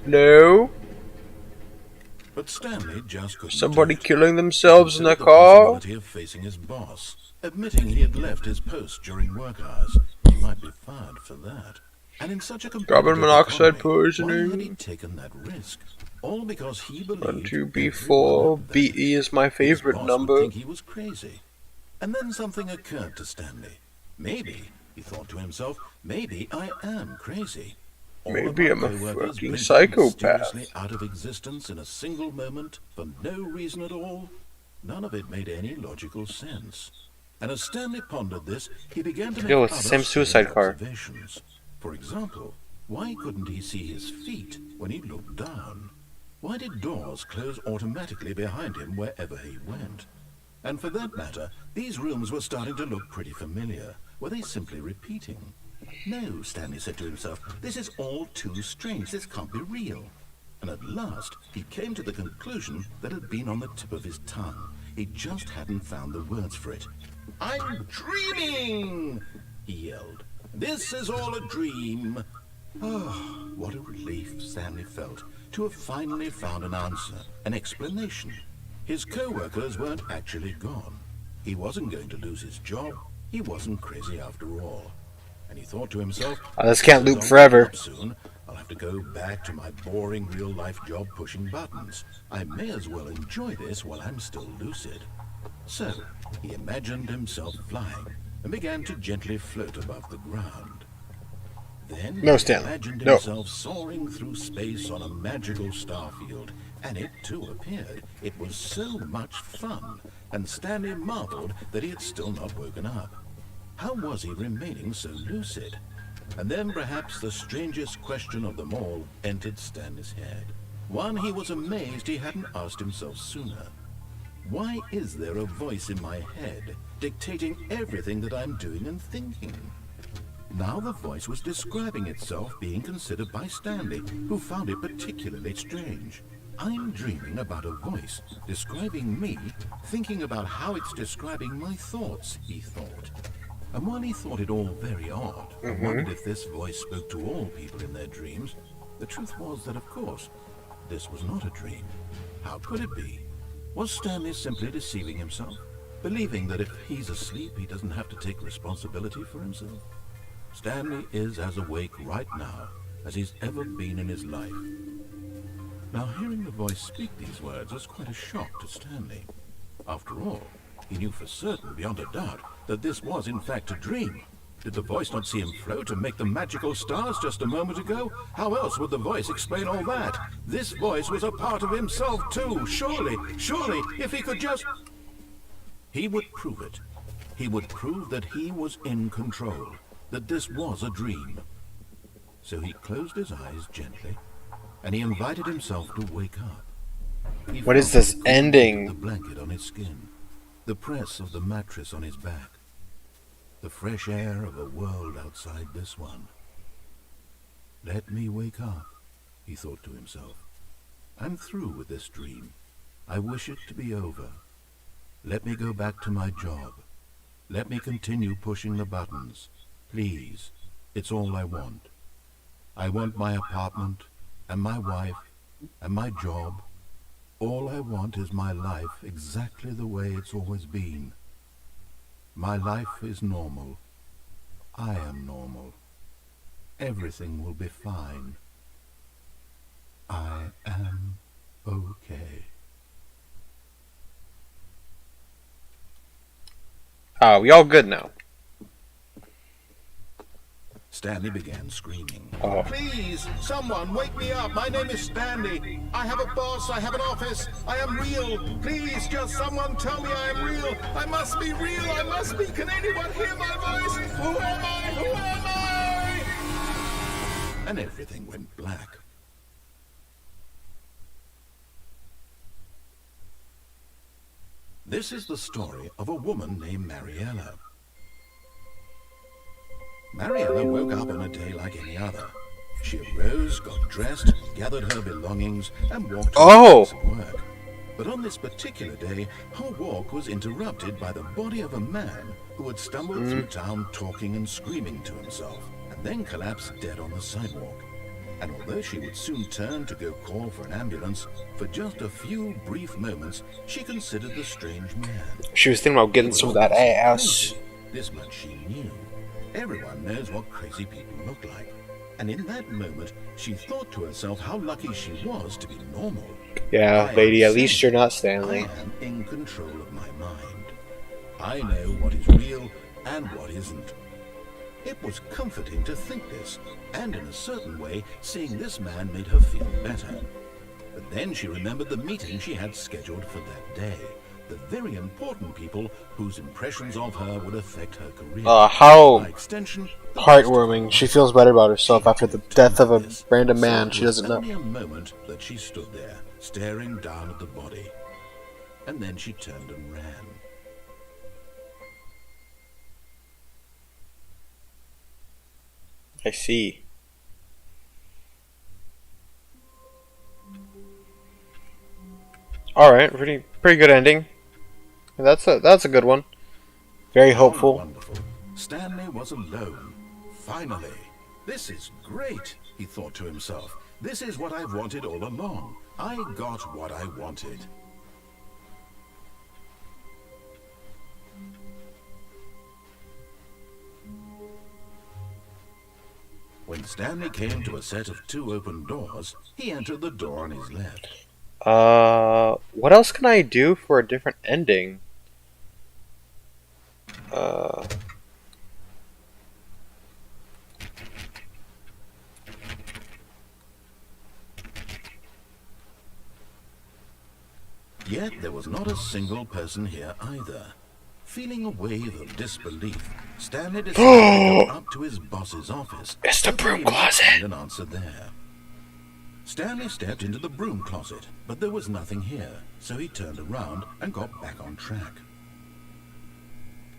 No. But Stanley just couldn't. Somebody killing themselves in a car? Of facing his boss, admitting he had left his post during work hours. He might be fired for that. And in such a carbon competitive monoxide economy, why had he poisoning. taken that risk? All because he believed 1, 2, every B4. word of that. BE is my His favorite boss would number. think he was crazy. And then something occurred to Stanley. Maybe, he thought to himself, maybe I am crazy. All Maybe of my I'm a coworkers fucking blinking psychopath. mysteriously out of existence in a single moment for no reason at all. None of it made any logical sense. And as Stanley pondered this, he began to make Yo, other it's the same strange suicide car. observations. For example, why couldn't he see his feet when he looked down? Why did doors close automatically behind him wherever he went? And for that matter, these rooms were starting to look pretty familiar. Were they simply repeating? No, Stanley said to himself, this is all too strange. This can't be real. And at last, he came to the conclusion that had been on the tip of his tongue. He just hadn't found the words for it. I'm dreaming, he yelled. This is all a dream. Oh, what a relief Stanley felt to have finally found an answer, an explanation. His co-workers weren't actually gone. He wasn't going to lose his job. He wasn't crazy after all. And he thought to himself, This can't loop "As I'll forever. wake up soon, I'll have to go back to my boring real-life job pushing buttons. I may as well enjoy this while I'm still lucid." So, he imagined himself flying and began to gently float above the ground. Then No, he Stanley. imagined No. himself soaring through space on a magical starfield, and it too appeared. It was so much fun, and Stanley marveled that he had still not woken up. How was he remaining so lucid? And then perhaps the strangest question of them all entered Stanley's head. One he was amazed he hadn't asked himself sooner. Why is there a voice in my head dictating everything that I'm doing and thinking? Now the voice was describing itself being considered by Stanley, who found it particularly strange. I'm dreaming about a voice describing me, thinking about how it's describing my thoughts, he thought. And while he thought it all very odd, and wondered if this voice spoke to all people in their dreams, the truth was that, of course, this was not a dream. How could it be? Was Stanley simply deceiving himself, believing that if he's asleep, he doesn't have to take responsibility for himself? Stanley is as awake right now as he's ever been in his life. Now, hearing the voice speak these words was quite a shock to Stanley. After all, he knew for certain, beyond a doubt, that this was in fact a dream. Did the voice not see him float and make the magical stars just a moment ago? How else would the voice explain all that? This voice was a part of himself too. Surely, if he could just... He would prove it. He would prove that he was in control, that this was a dream. So he closed his eyes gently, and he invited himself to wake up. He What is felt this the cooling ending? of the blanket on his skin, the press of the mattress on his back, the fresh air of a world outside this one. Let me wake up, he thought to himself. I'm through with this dream. I wish it to be over. Let me go back to my job. Let me continue pushing the buttons. Please, it's all I want. I want my apartment, and my wife, and my job. All I want is my life exactly the way it's always been. My life is normal. I am normal. Everything will be fine. I am okay. We all good now. Stanley began screaming. Oh. Please, someone, wake me up. My name is Stanley. I have a boss. I have an office. I am real. Please, just someone tell me I am real. I must be real. I must be. Can anyone hear my voice? Who am I? Who am I? And everything went black. This is the story of a woman named Mariella. Mariella woke up on a day like any other. She arose, got dressed, gathered her belongings, and walked to her place of work. But on this particular day, her walk was interrupted by the body of a man who had stumbled through town talking and screaming to himself, and then collapsed dead on the sidewalk. And although she would soon turn to go call for an ambulance, for just a few brief moments, she considered the strange man. She was thinking about getting some of that ass. This much she knew. Everyone knows what crazy people look like. And in that moment, she thought to herself how lucky she was to be normal. Yeah, lady, at least you're not Stanley. I am in control of my mind. I know what is real and what isn't. It was comforting to think this, and in a certain way, seeing this man made her feel better. But then she remembered the meeting she had scheduled for that day. The very important people whose impressions of her would affect her career. How By extension, heartwarming. She feels better about herself after the death of a random man she doesn't know. Only a moment that she stood there, staring down at the body. And then she turned and ran. I see. Alright, pretty good ending. That's a good one. Very hopeful. Wonderful. Stanley was alone. Finally. This is great, he thought to himself. This is what I've wanted all along. I got what I wanted. When Stanley came to a set of 2 open doors, he entered the door on his left. What else can I do for a different ending? Yet there was not a single person here either. Feeling a wave of disbelief, Stanley decided to go up to his boss's office. It's the broom He might closet. find an answer there. Stanley stepped into the broom closet, but there was nothing here, so he turned around and got back on track.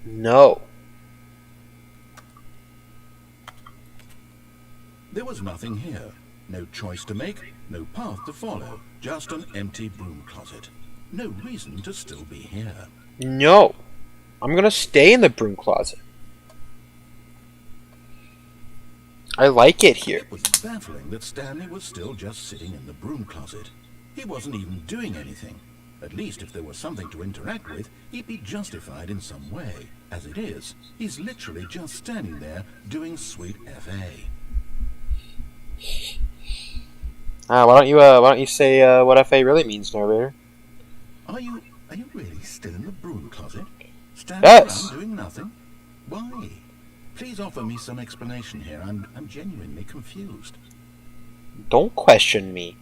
No. There was nothing here. No choice to make, no path to follow, just an empty broom closet. No reason to still be here. No. I'm gonna stay in the broom closet. I like it here. It was baffling that Stanley was still just sitting in the broom closet. He wasn't even doing anything. At least if there was something to interact with, he'd be justified in some way. As it is, he's literally just standing there doing sweet FA. Why don't you say what FA really means, narrator? Are you really still in the broom closet? Standing Yes. around doing nothing? Why? Please offer me some explanation here. I'm genuinely confused. Don't question me.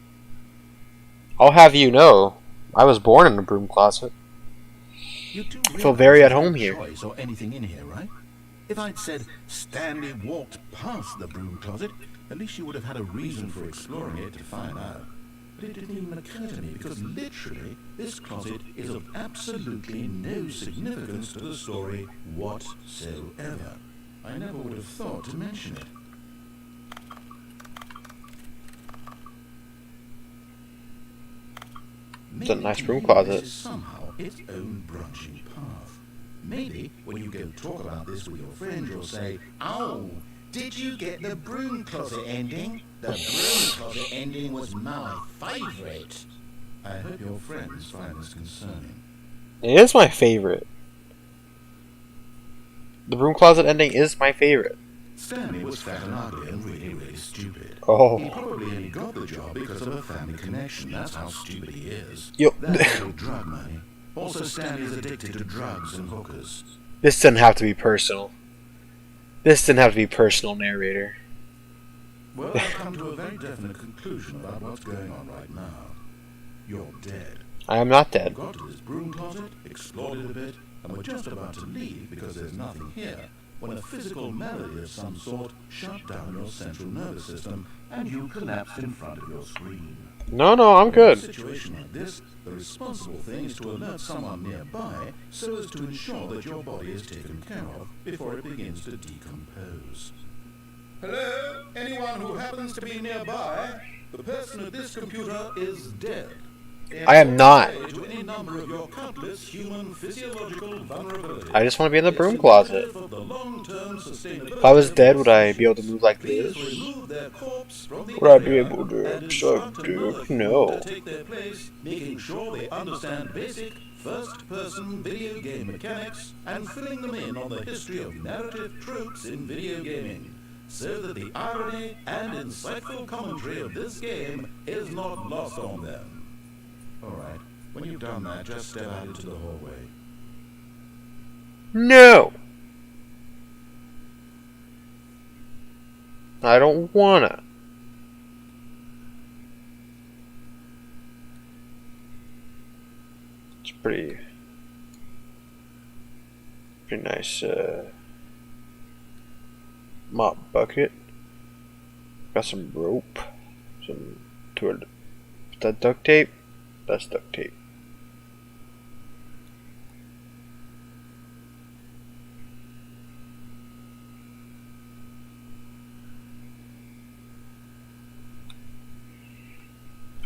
I'll have you know, I was born in a broom closet. You do I feel very realize at home there's here. no choice or anything in here, right? If I'd said Stanley walked past the broom closet, at least you would have had a reason for exploring it to find out. But it didn't even occur to me because literally this closet is of absolutely no significance to the story whatsoever. I never would have thought to mention it. It's a nice Maybe broom to you closet. This is somehow its own branching path. Maybe when you go talk about this with your friend, you'll say, "Oh, did you get the broom closet ending? The broom closet ending was my favourite." I hope your friends find this concerning. It is my favorite. The broom closet ending is my favorite. Stanley was fat and ugly and really, really stupid. Oh. He probably only got the job because of a family connection. That's how stupid he is. Yo. That's all drug money. Also, Stanley is addicted to drugs and hookers. This didn't have to be personal. This didn't have to be personal, narrator. Well, I've come to a very definite conclusion about what's going on right now. You're dead. I am not You dead. got to this broom closet, explored it a bit, and were just about to leave because there's nothing here, when a physical malady of some sort shut down your central nervous system, and you collapsed in front of your screen. No, I'm In a good. situation like this, the responsible thing is to alert someone nearby so as to ensure that your body is taken care of before it begins to decompose. Hello? Anyone who happens to be nearby? The person at this computer is dead. I am not. To any number of your countless human physiological vulnerabilities. I just want to be in the It's broom closet. indicative of the long-term sustainability If I was dead, would I of be able to move like Please this? remove their corpse from the Would I be area able to and suck instruct dick? another human No. to take their place, making sure they understand basic first-person video game mechanics and filling them in on the history of narrative tropes in video gaming. so that the irony and insightful commentary of this game is not lost on them. Alright, when you've done that, just step out into the hallway. No! I don't wanna. It's pretty nice mop bucket. Got some rope, some toilet. Is that duct tape? That's duct tape.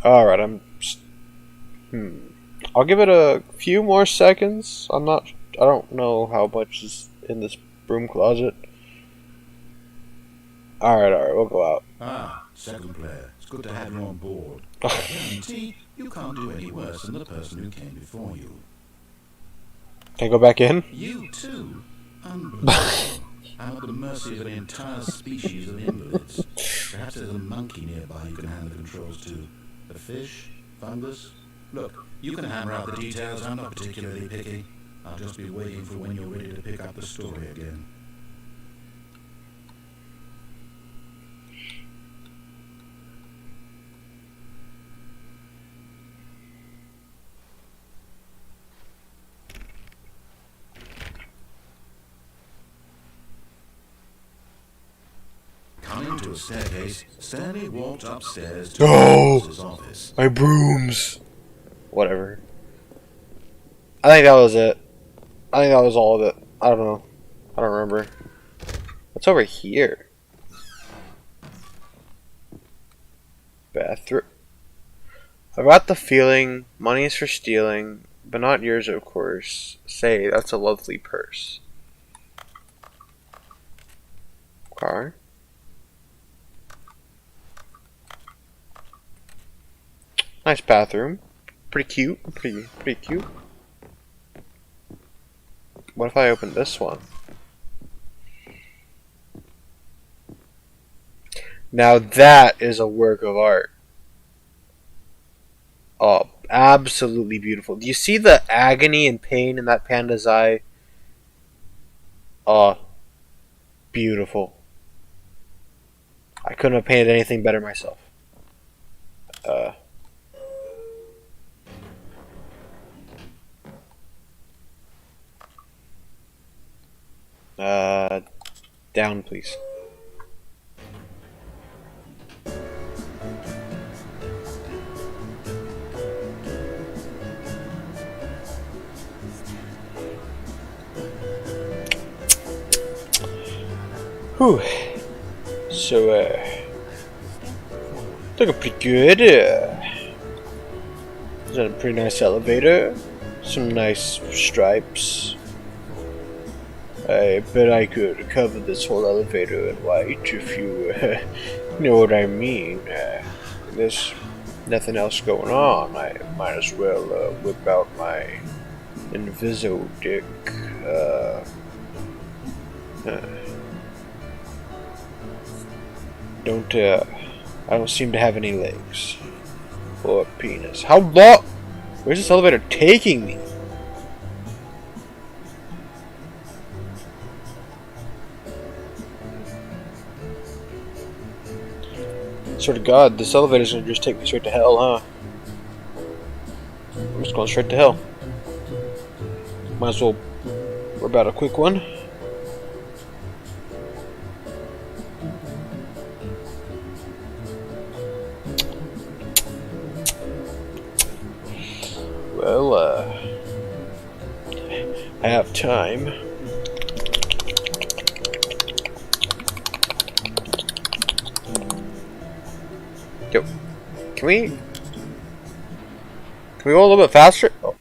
Alright, I'll give it a few more seconds. I don't know how much is in this broom closet. Alright, we'll go out. Ah, second player. It's good to have you on board. I guarantee you can't do any worse than the person who came before you. Can I go back in? You too? Unbelievable. I'm at the mercy of an entire species of invalids. Perhaps there's a monkey nearby you can hand the controls to. A fish? Fungus? Look, you can hammer out the details. I'm not particularly picky. I'll just be waiting for when you're ready to pick up the story again. Coming to a staircase, Stanley walked upstairs to his office. My brooms! Whatever. I think that was it. I think that was all of it. I don't know. I don't remember. What's over here? Bathroom. I got the feeling money's for stealing, but not yours, of course. Say, that's a lovely purse. Car. Nice bathroom. Pretty cute. Pretty cute. What if I open this one? Now that is a work of art. Oh, absolutely beautiful. Do you see the agony and pain in that panda's eye? Oh, beautiful. I couldn't have painted anything better myself. Down, please. Whew. So, looking pretty good. Is that a pretty nice elevator? Some nice stripes. I bet I could cover this whole elevator in white if you know what I mean. There's nothing else going on. I might as well whip out my Inviso dick. I don't seem to have any legs. Or penis. How long? Where's this elevator taking me? Swear to God, this elevator's gonna just take me straight to hell, huh? I'm just going straight to hell. Might as well rip out a quick one. Well, I have time. Yo, can we go a little bit faster? Oh.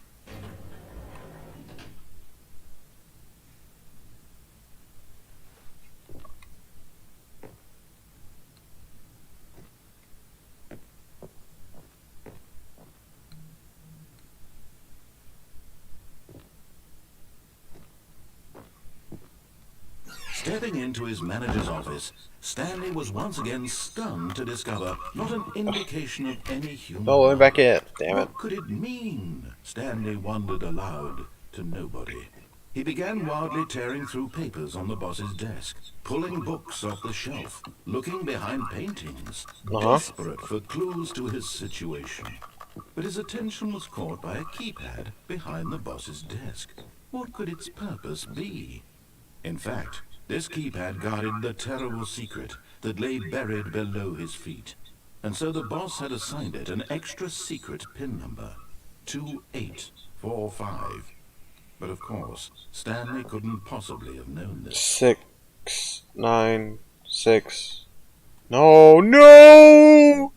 Stepping into his manager's office, Stanley was once again stunned to discover not an indication of any human. Oh, let me back in. Damn it. What could it mean? Stanley wondered aloud to nobody. He began wildly tearing through papers on the boss's desk, pulling books off the shelf, looking behind paintings, desperate for clues to his situation. But his attention was caught by a keypad behind the boss's desk. What could its purpose be? In fact, this keypad guarded the terrible secret that lay buried below his feet. And so the boss had assigned it an extra secret PIN number, 2845. But of course, Stanley couldn't possibly have known this. 696. No, no!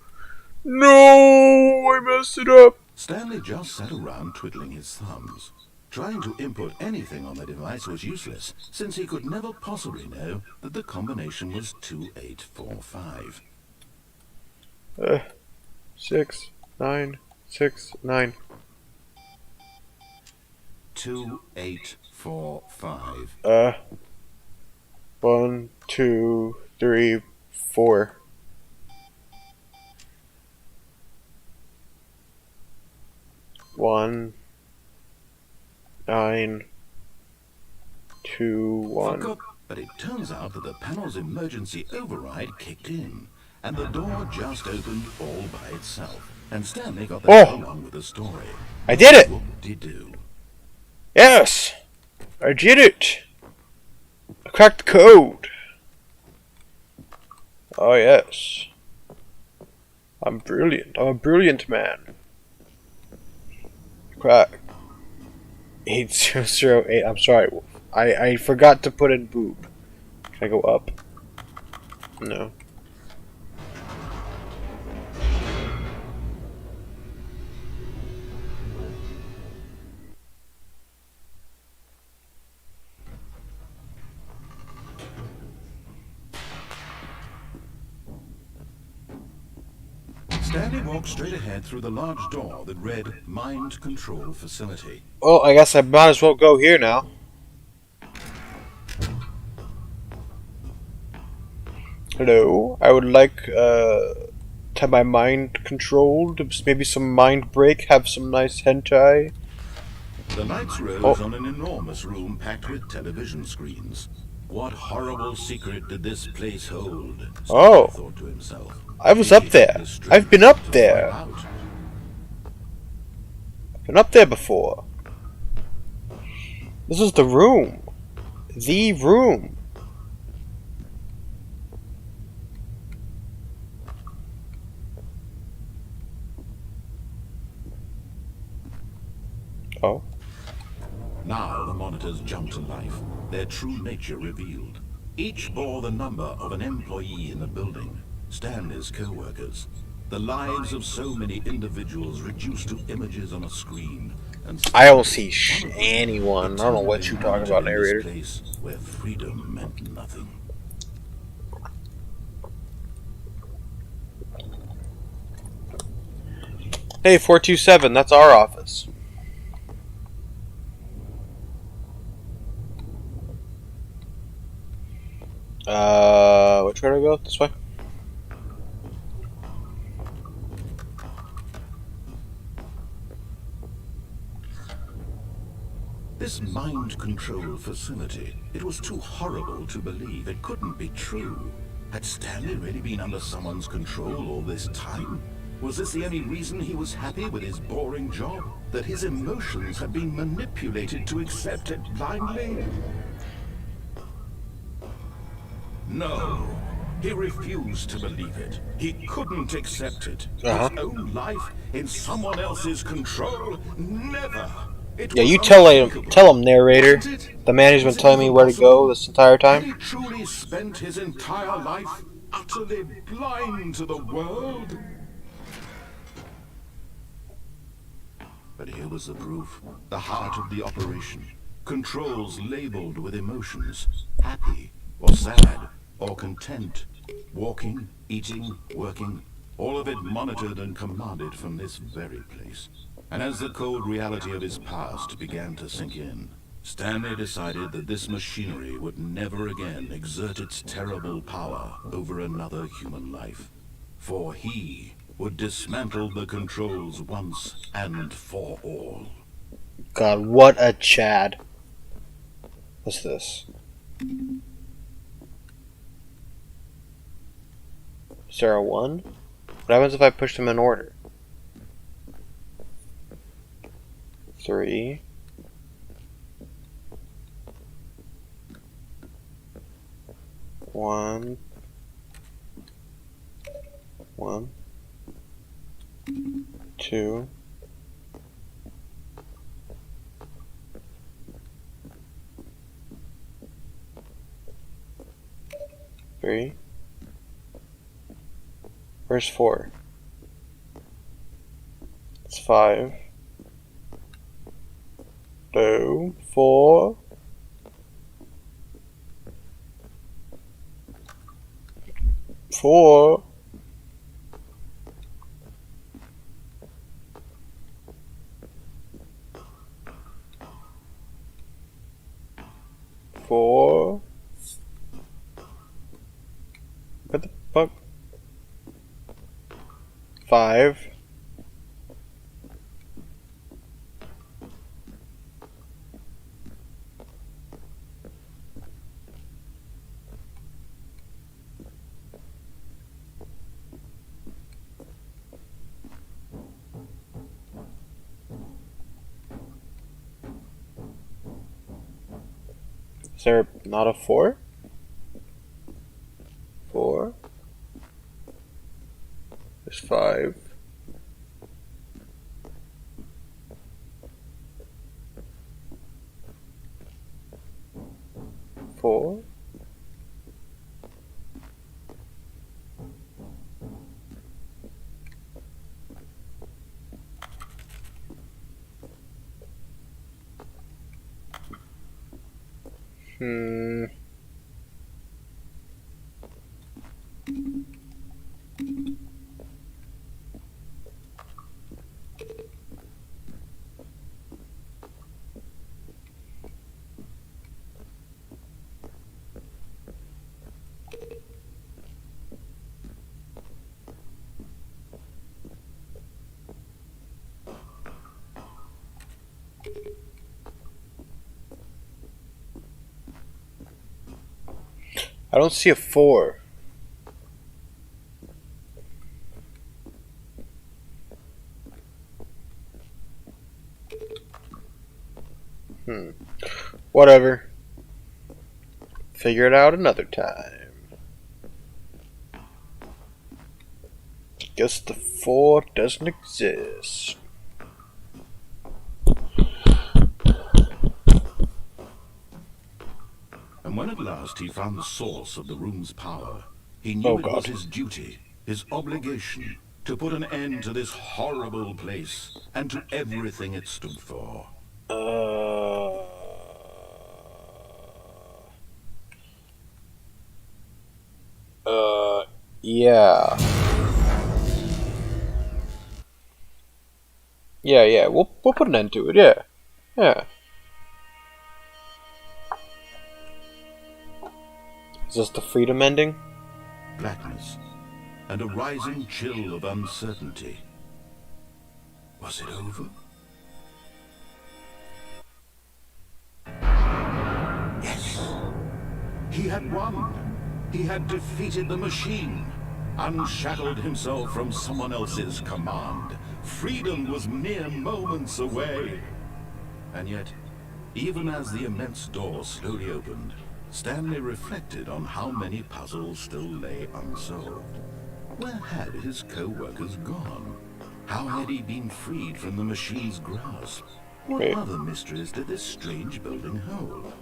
No! I messed it up! Stanley just sat around twiddling his thumbs. Trying to input anything on the device was useless, since he could never possibly know that the combination was 2845. 6969. 2845. 1, 2, 3, 4. 1, 9, 2, 1. But it turns out that the panel's emergency override kicked in, and the door just opened all by itself. And Stanley got the hell along with the story. I did it! Whoop-de-doo. Yes! I did it! I cracked the code! Oh yes. I'm brilliant. I'm a brilliant man. Crack. 8008. I'm sorry. I forgot to put in boob. Can I go up? No. Stanley walked straight ahead through the large door that read Mind Control Facility. Well, I guess I might as well go here now. Hello, I would like to have my mind controlled. Maybe some mind break, have some nice hentai. The lights rose on an enormous room packed with television screens. What horrible secret did this place hold? Stanley thought to himself. I was up there. I've been up there. I've been up there before. This is the room. The room. Oh. Now the monitors jumped to life, their true nature revealed. Each bore the number of an employee in the building, Stanley's co-workers. The lives of so many individuals reduced to images on a screen. And I don't see anyone. I don't know what you're talking about, narrator. Place where freedom meant nothing. Hey, 427, that's our office. Which way do I go? This way? This mind control facility, it was too horrible to believe. It couldn't be true. Had Stanley really been under someone's control all this time? Was this the only reason he was happy with his boring job? That his emotions had been manipulated to accept it blindly? No. He refused to believe it. He couldn't accept it. His own life in someone else's control? Never. Yeah, you tell him, narrator. The man who's been telling me where to go this entire time. He truly spent his entire life utterly blind to the world. But here was the proof. The heart of the operation. Controls labeled with emotions. Happy, or sad, or content. Walking, eating, working. All of it monitored and commanded from this very place. And as the cold reality of his past began to sink in, Stanley decided that this machinery would never again exert its terrible power over another human life, for he would dismantle the controls once and for all. God, what a Chad. What's this? Is there a 1? What happens if I push them in order? 3. 1. 1. 2. 3. Where's 4? It's 5. No. 4. 4. 4. What the fuck? 5. Is there not a 4? 4. There's 5. 4. I don't see a 4. Whatever. Figure it out another time. Guess the 4 doesn't exist. And when at last he found the source of the room's power, he knew it was his duty, his obligation, to put an end to this horrible place and to everything it stood for. Yeah. Yeah. We'll put an end to it. Yeah. Is this the freedom ending? Blackness and a rising chill of uncertainty. Was it over? Yes. He had won. He had defeated the machine, unshackled himself from someone else's command. Freedom was mere moments away. And yet, even as the immense door slowly opened, Stanley reflected on how many puzzles still lay unsolved. Where had his co-workers gone? How had he been freed from the machine's grasp? What other mysteries did this strange building hold?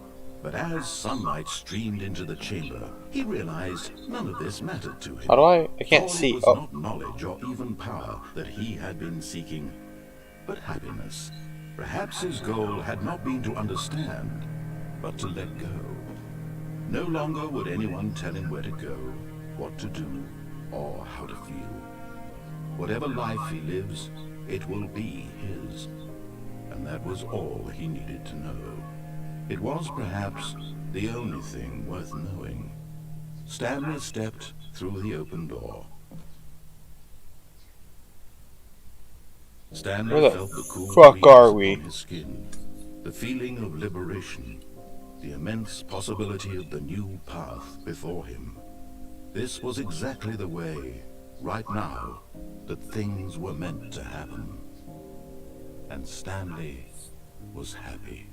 But as sunlight streamed into the chamber, he realized none of this mattered to him. How do I can't For see. it was not knowledge or even power that he had been seeking, but happiness. Perhaps his goal had not been to understand, but to let go. No longer would anyone tell him where to go, what to do, or how to feel. Whatever life he lives, it will be his. And that was all he needed to know. It was perhaps the only thing worth knowing. Stanley stepped through the open door. Stanley Where the felt the cool fuck breeze are we? upon his skin, the feeling of liberation, the immense possibility of the new path before him. This was exactly the way, right now, that things were meant to happen. And Stanley was happy.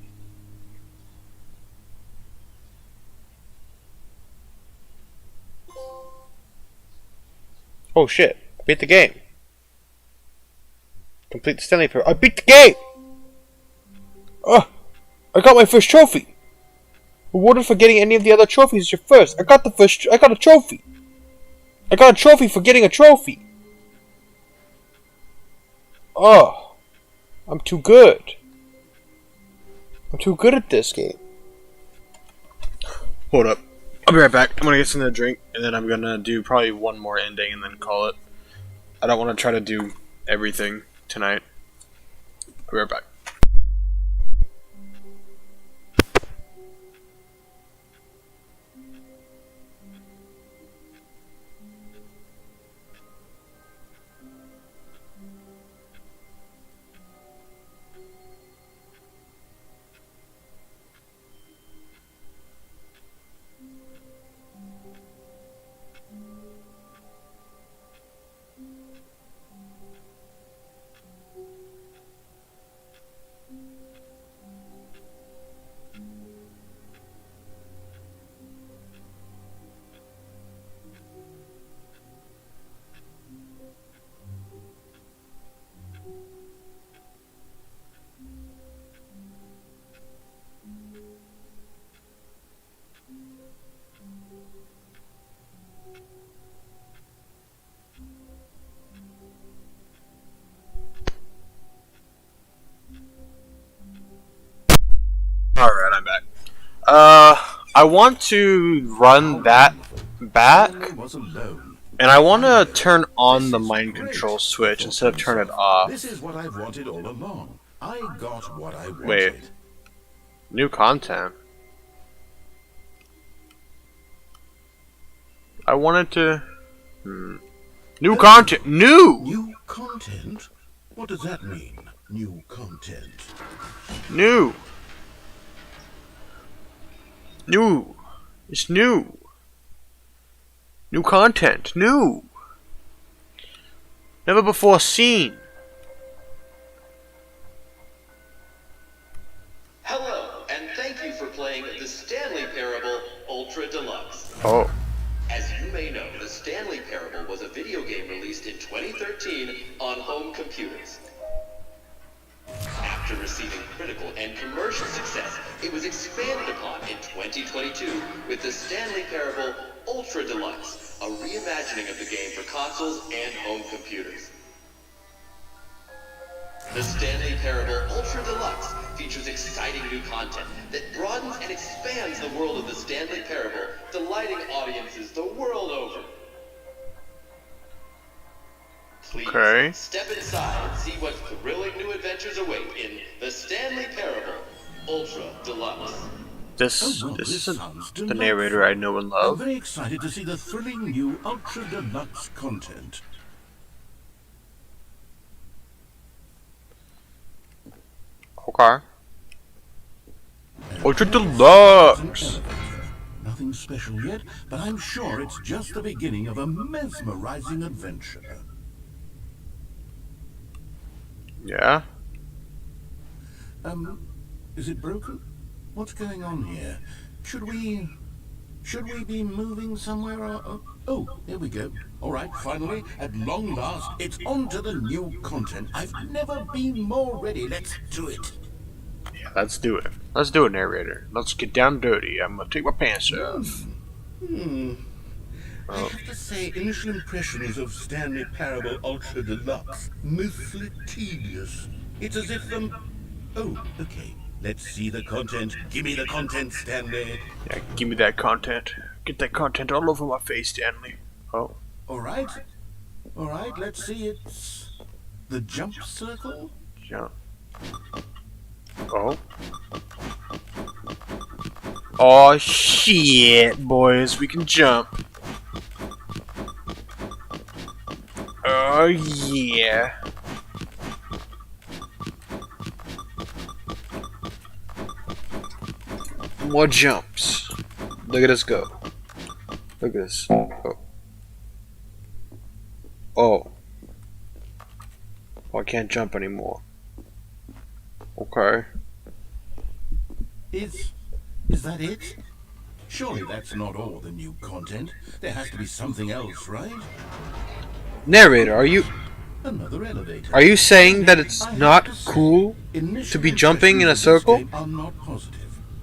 Oh shit, I beat the game. Complete the Stanley Parable. I beat the game! I got my first trophy! Rewarded for getting any of the other trophies is your first. I got a trophy! I got a trophy for getting a trophy! Oh, I'm too good. I'm too good at this game. Hold up. I'll be right back. I'm gonna get something to drink, and then I'm gonna do probably one more ending and then call it. I don't want to try to do everything tonight. I'll be right back. Alright, I'm back. I want to run that back, and I want to turn on the mind control switch instead of turn it off. This is what I've wanted all along. I got what I wanted. Wait. New content. I wanted to... New content! New content? What does that mean? New content. New. It's new. New content. New. Never before seen. Hello, and thank you for playing the Stanley Parable Ultra Deluxe. Oh. As you may know, the Stanley Parable was a video game released in 2013 on home computers. After receiving critical and commercial success, it was expanded upon in 2022 with the Stanley Parable Ultra Deluxe, a reimagining of the game for consoles and home computers. The Stanley Parable Ultra Deluxe features exciting new content that broadens and expands the world of the Stanley Parable, delighting audiences the world over. Please step inside and see what thrilling new adventures await in the Stanley Parable Ultra Deluxe. This isn't the narrator I know and I'm love. very excited to see the thrilling new Ultra Deluxe content. Okay. Ultra Deluxe! Nothing special yet, but I'm sure it's just the beginning of a mesmerizing adventure. Yeah? Is it broken? What's going on here? Should we be moving somewhere? Oh, here we go. All right, finally, at long last, it's on to the new content. I've never been more ready. Let's do it. Yeah, let's do it. Let's do it, narrator. Let's get down dirty. I'm gonna take my pants off. I have to say, initial impressions of Stanley Parable Ultra Deluxe, mostly tedious. It's as if oh, okay. Let's see the content. Give me the content, Stanley. Yeah, give me that content. Get that content all over my face, Stanley. Oh. All right, let's see. It's the jump circle. Jump. Oh. Oh shit, boys, we can jump. Oh yeah. More jumps. Look at us go. Look at this. Oh. Oh. Oh, I can't jump anymore. Okay. Is that it? Surely that's not all the new content. There has to be something else, right? Narrator, Another elevator. are you saying that it's I have not to say, cool initial to be jumping in a impressions of this circle? game are not positive.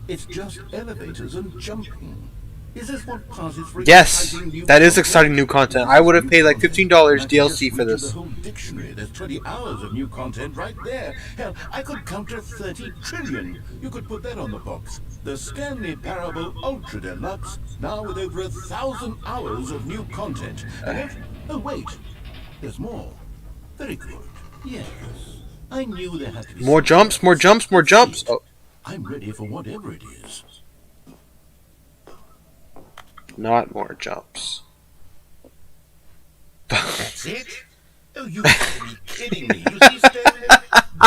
It's just elevators and jumping. Is this what passes for Yes, exciting new that is content? exciting new content. I would have paid like $15 DLC for The this. whole dictionary. There's 20 hours of new content right there. Hell, I could counter 30 trillion. You could put that on the box. The Stanley Parable Ultra Deluxe, now with over 1,000 hours of new content. And if... Oh, wait. There's more. Very good. Yes. I knew there had to be More something jumps, else. more jumps, more jumps. Oh, I'm ready for whatever it is. not more jumps. That's it? Oh, you gotta be kidding me. You see, Stanley?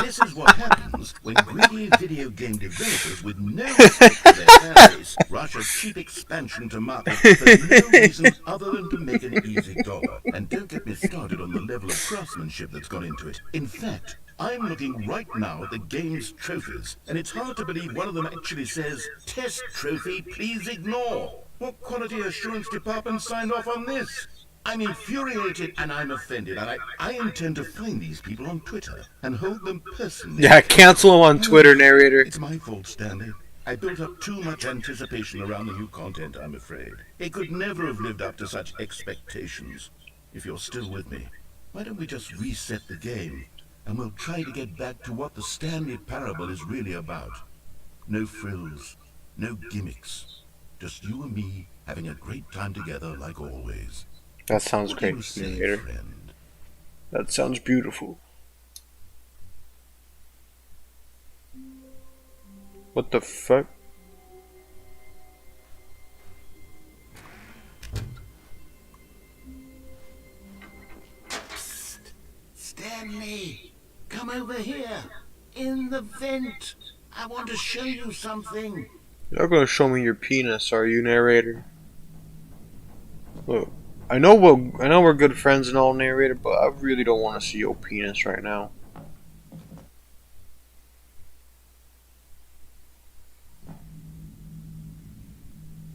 This is what happens when greedy video game developers with no respect for their families rush a cheap expansion to market for no reason other than to make an easy dollar. And don't get me started on the level of craftsmanship that's gone into it. In fact, I'm looking right now at the game's trophies, and it's hard to believe one of them actually says, "Test trophy, please ignore." What quality assurance department signed off on this? I'm infuriated and I'm offended, and I intend to find these people on Twitter and hold them personally. Yeah, cancel him on Twitter, narrator. It's my fault, Stanley. I built up too much anticipation around the new content, I'm afraid. It could never have lived up to such expectations. If you're still with me, why don't we just reset the game, and we'll try to get back to what the Stanley Parable is really about. No frills, no gimmicks. Just you and me having a great time together like always. That sounds What do you great, say, narrator. friend? That sounds beautiful. What the fuck? Psst. Stanley, come over here. In the vent. I want to show you something. You're not gonna show me your penis, are you, narrator? Look, I know we're good friends and all, narrator, but I really don't want to see your penis right now.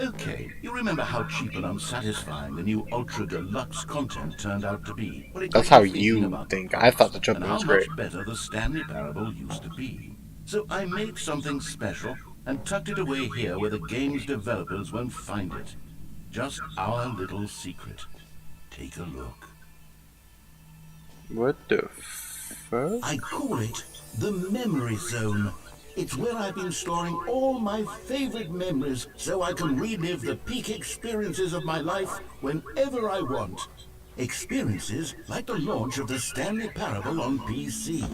Okay, you remember how cheap and unsatisfying the new Ultra Deluxe content turned out to be? Well, it That's got how me thinking you about think. the I thought the past jumping and was how great. much better the Stanley Parable used to be. So I made something special and tucked it away here where the game's developers won't find it. Just our little secret. Take a look. What the fuck? I call it the Memory Zone. It's where I've been storing all my favorite memories so I can relive the peak experiences of my life whenever I want. Experiences like the launch of the Stanley Parable on PC.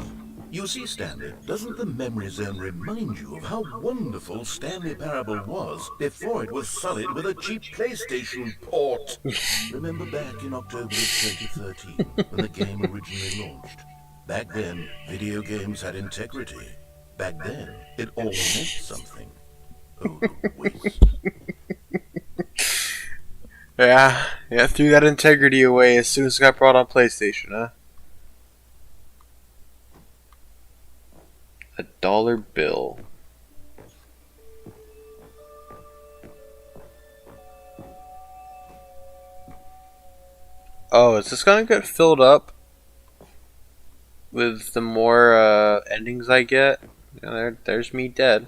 You see, Stanley, doesn't the Memory Zone remind you of how wonderful Stanley Parable was before it was sullied with a cheap PlayStation port? Remember back in October of 2013 when the game originally launched? Back then, video games had integrity. Back then, it all meant something. Oh, the waste. Yeah, threw that integrity away as soon as it got brought on PlayStation, huh? $1 bill. Oh, is this gonna get filled up with the more endings I get? Yeah, there's me dead.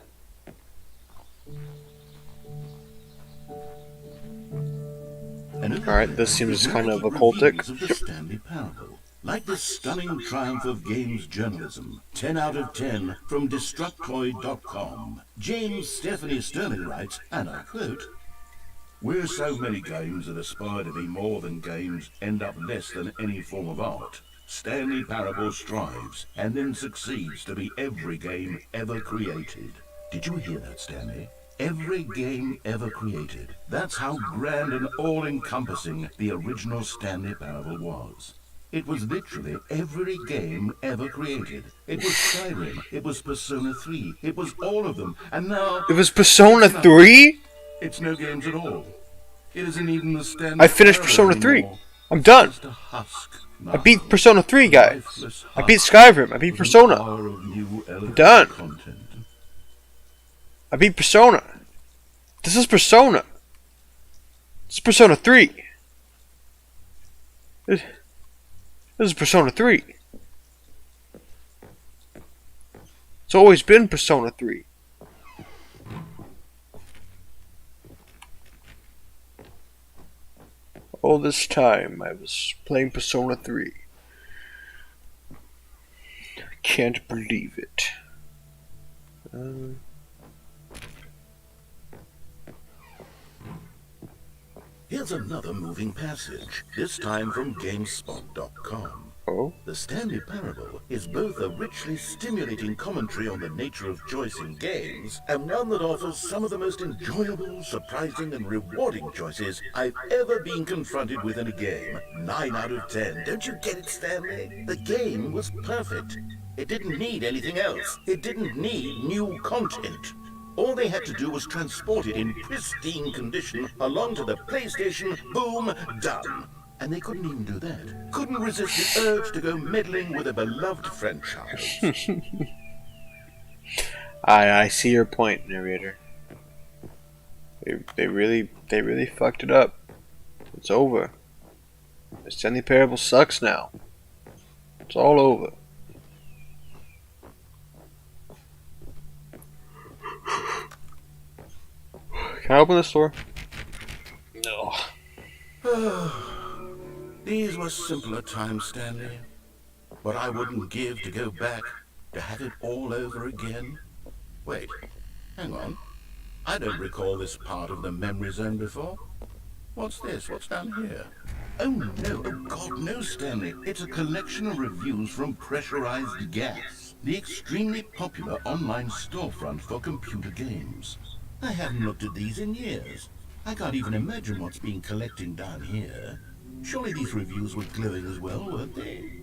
Alright, this seems kind of occultic. Of the Stanley Parable. Like the stunning triumph of games journalism, 10 out of 10 from Destructoid.com. James Stephanie Sterling writes, and I quote, "Where so many games that aspire to be more than games end up less than any form of art, Stanley Parable strives and then succeeds to be every game ever created." Did you hear that, Stanley? Every game ever created. That's how grand and all-encompassing the original Stanley Parable was. It was literally every game ever created. It was Skyrim, it was Persona 3, it was all of them, and now... It was Persona 3? It's no games at all. It isn't even the Stanley I finished Parable Persona 3. anymore. I'm done. Just a husk. I beat Persona 3, guys. I beat Skyrim. I beat Persona. I'm done. I beat Persona. This is Persona. This is Persona 3. This is Persona 3. It's always been Persona 3. All this time I was playing Persona 3. I can't believe it. Here's another moving passage, this time from GameSpot.com. Oh? The Stanley Parable is both a richly stimulating commentary on the nature of choice in games, and one that offers some of the most enjoyable, surprising, and rewarding choices I've ever been confronted with in a game. 9 out of 10. Don't you get it, Stanley? The game was perfect. It didn't need anything else. It didn't need new content. All they had to do was transport it in pristine condition along to the PlayStation. Boom, done. And they couldn't even do that. Couldn't resist the urge to go meddling with a beloved franchise. I see your point, narrator. They really fucked it up. It's over. The Stanley Parable sucks now. It's all over. Can I open this door? No. These were simpler times, Stanley. What I wouldn't give to go back, to have it all over again. Wait, hang on. I don't recall this part of the memory zone before. What's this? What's down here? Oh no, oh God, no, Stanley. It's a collection of reviews from Pressurized Gas, the extremely popular online storefront for computer games. I haven't looked at these in years. I can't even imagine what's been collecting down here. Surely these reviews were glowing as well, weren't they?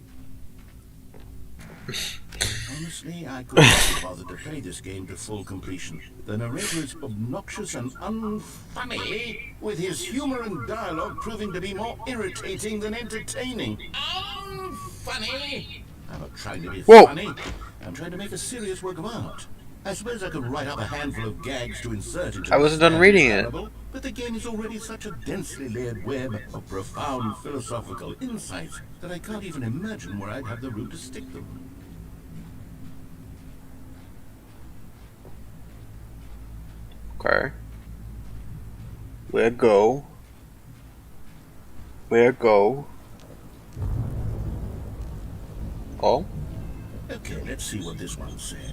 Honestly, I couldn't be bothered to play this game to full completion. The narrator is obnoxious and unfunny, with his humor and dialogue proving to be more irritating than entertaining. Unfunny! I'm not trying to be funny. I'm trying to make a serious work of art. I suppose I could write up a handful of gags to insert into I wasn't done reading it. But the game is already such a densely layered web of profound philosophical insights that I can't even imagine where I'd have the room to stick them. Okay. Where go? Where go? Oh? Okay, let's see what this one says.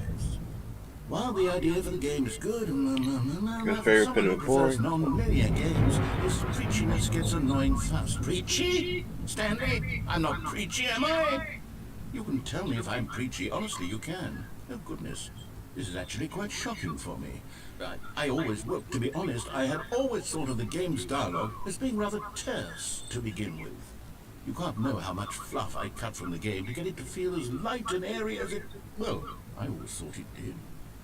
While the idea for the game is good, It's very repetitive, boring. non-linear games, this preachiness gets annoying fast. Preachy? Stanley, I'm not preachy, am I? You can tell me if I'm preachy. Honestly, you can. Oh, goodness. This is actually quite shocking for me. I always, well, to be honest, I had always thought of the game's dialogue as being rather terse to begin with. You can't know how much fluff I cut from the game to get it to feel as light and airy as it... Well, I always thought it did.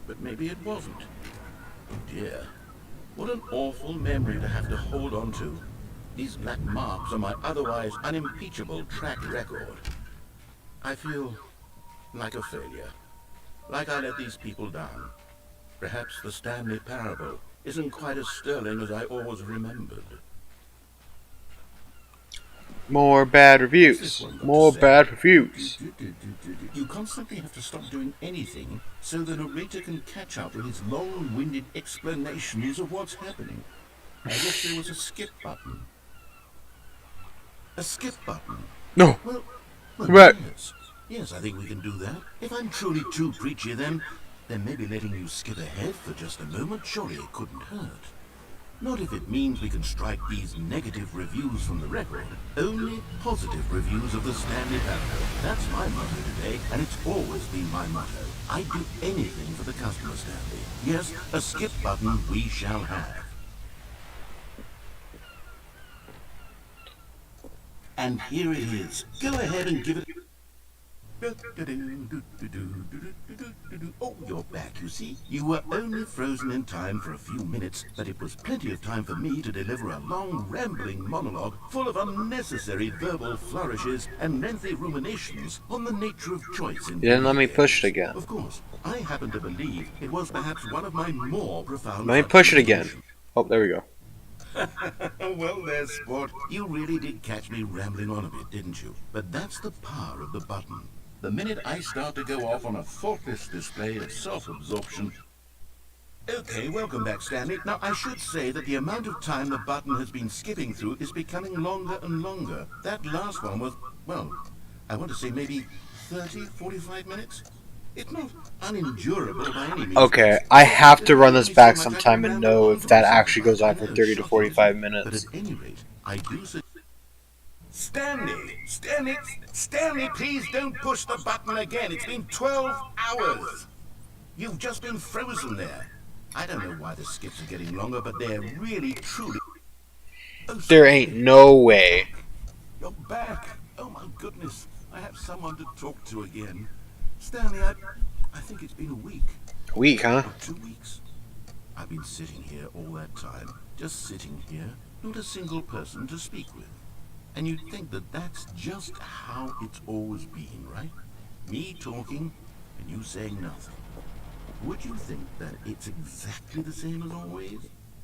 But maybe it wasn't. Oh dear. What an awful memory to have to hold on to. These black marks are my otherwise unimpeachable track record. I feel like a failure. Like I let these people down. Perhaps the Stanley Parable isn't quite as sterling as I always remembered. More bad reviews. More bad reviews. You constantly have to stop doing anything so the narrator can catch up with his long-winded explanations of what's happening. I wish there was a skip button. A skip button? No. Well, Right. Yes, I think we can do that. If I'm truly too preachy, then maybe letting you skip ahead for just a moment, surely it couldn't hurt. Not if it means we can strike these negative reviews from the record. Only positive reviews of the Stanley Parable. That's my motto today, and it's always been my motto. I'd do anything for the customer, Stanley. Yes, a skip button we shall have. And here it is. Go ahead and give it... Oh, you're back, you see. You were only frozen in time for a few minutes, but it was plenty of time for me to deliver a long, rambling monologue full of unnecessary verbal flourishes and lengthy ruminations on the nature of choice in You didn't let me push it again. Of course, I happen to believe it was perhaps one of my more profound... Let me push it again. Oh, there we go. Well there, sport. You really did catch me rambling on a bit, didn't you? But that's the power of the button. The minute I start to go off on a thoughtless display of self-absorption... Okay, welcome back, Stanley. Now, I should say that the amount of time the button has been skipping through is becoming longer and longer. That last one was, well, I want to say maybe 30, 45 minutes? It's not unendurable by any means. Okay, I have to run this back sometime and know if that actually goes on for 30 to 45 minutes. But at any rate, I do say... Stanley, please don't push the button again. It's been 12 hours. You've just been frozen there. I don't know why the skips are getting longer, but they're really, truly... Oh, there ain't no way. You're back. Oh my goodness. I have someone to talk to again. Stanley, I think it's been a week. A week, huh? Or 2 weeks. I've been sitting here all that time. Just sitting here. Not a single person to speak with. And you'd think that that's just how it's always been, right? Me talking, and you saying nothing. Would you think that it's exactly the same as always?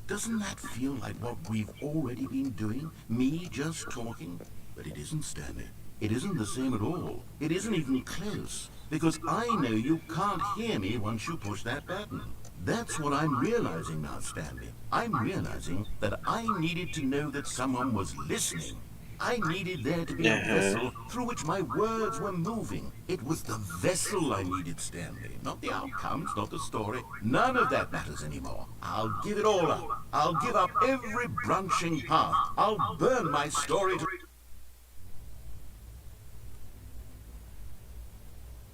Doesn't that feel like what we've already been doing? Me just talking? But it isn't, Stanley. It isn't the same at all. It isn't even close. Because I know you can't hear me once you push that button. That's what I'm realizing now, Stanley. I'm realizing that I needed to know that someone was listening. I needed there to be a vessel through which my words were moving. It was the vessel I needed, Stanley. Not the outcomes, not the story. None of that matters anymore. I'll give it all up. I'll give up every branching path. I'll burn my story to...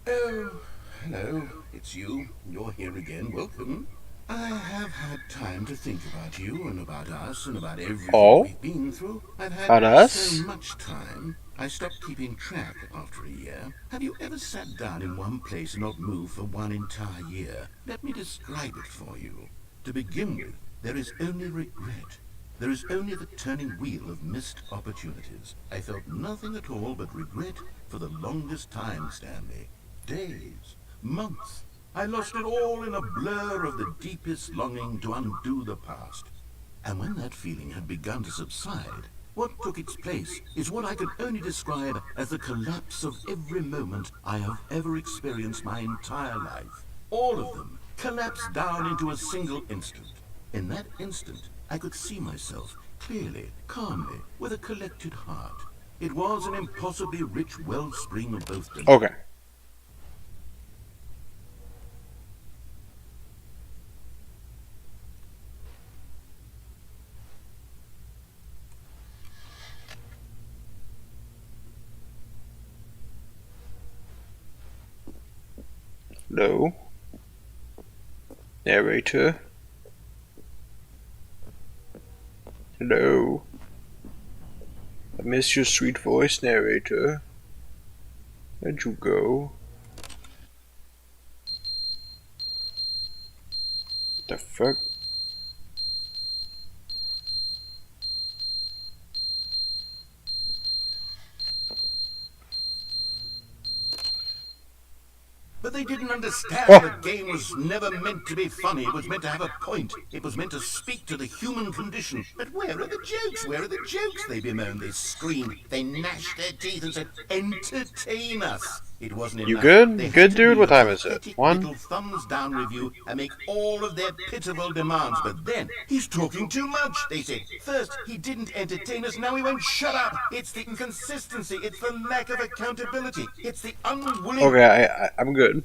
Oh, hello. It's you. You're here again. Welcome. I have had time to think about you and about us and about everything we've been through. I've had so much time, I stopped keeping track after a year. Have you ever sat down in one place and not moved for one entire year? Let me describe it for you. To begin with, there is only regret. There is only the turning wheel of missed opportunities. I felt nothing at all but regret for the longest time, Stanley. Days, months. I lost it all in a blur of the deepest longing to undo the past. And when that feeling had begun to subside, what took its place is what I could only describe as the collapse of every moment I have ever experienced my entire life. All of them collapsed down into a single instant. In that instant, I could see myself clearly, calmly, with a collected heart. It was an impossibly rich wellspring of both delight. Okay. Hello, narrator. Hello. I miss your sweet voice, narrator. Where'd you go? What the fuck? But they didn't understand the game was never meant to be funny. It was meant to have a point. It was meant to speak to the human condition. But where are the jokes? Where are the jokes? They bemoaned, they screamed, they gnashed their teeth and said, entertain us. It wasn't enough. You good? Good dude? What time is it? One? Little thumbs down review and make all of their pitiful demands. But then, he's talking too much, they said. First, he didn't entertain us, now he won't shut up. It's the inconsistency, it's the lack of accountability, it's the unwilling... Okay, I'm good.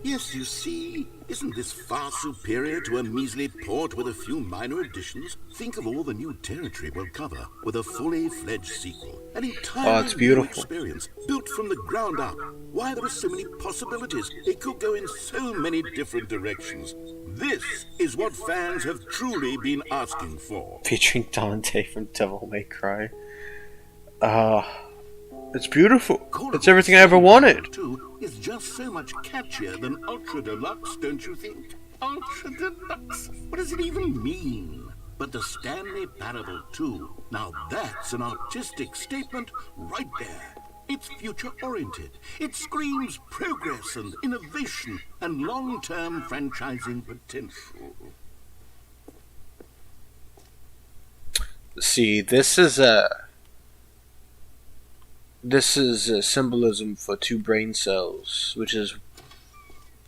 Yes, you see, isn't this far superior to a measly port with a few minor additions? Think of all the new territory we'll cover with a fully fledged sequel. An Oh, entirely it's new beautiful. experience, built from the ground up. Why, there are so many possibilities. It could go in so many different directions. This is what fans have truly been asking for. Featuring Dante from Devil May Cry. It's beautiful. It's everything I ever wanted. 2 is just so much catchier than Ultra Deluxe, don't you think? Ultra Deluxe? What does it even mean? But the Stanley Parable 2, now that's an artistic statement right there. It's future-oriented. It screams progress and innovation and long-term franchising potential. See, this is a symbolism for 2 brain cells, which is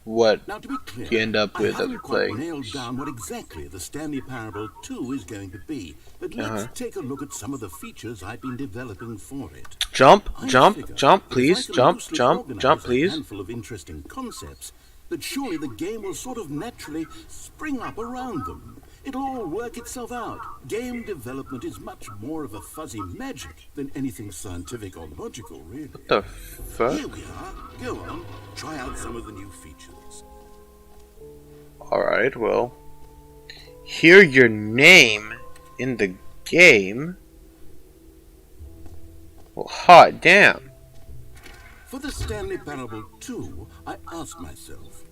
what Now, to be clear, you end up with I after haven't quite playing. nailed down what exactly the Stanley Parable 2 is going to be, but let's take a look at some of the features I've been developing for it. Jump, I jump, figure jump, that please, if I can jump, loosely jump, organize jump, a please. handful of interesting concepts, that surely the game will sort of naturally spring up around them. It'll all work itself out. Game development is much more of a fuzzy magic than anything scientific or logical, really. What the fuck? Here we are. Go on. Try out some of the new features. Alright, well. Hear your name in the game? Well, hot damn. For the Stanley Parable 2, I asked myself,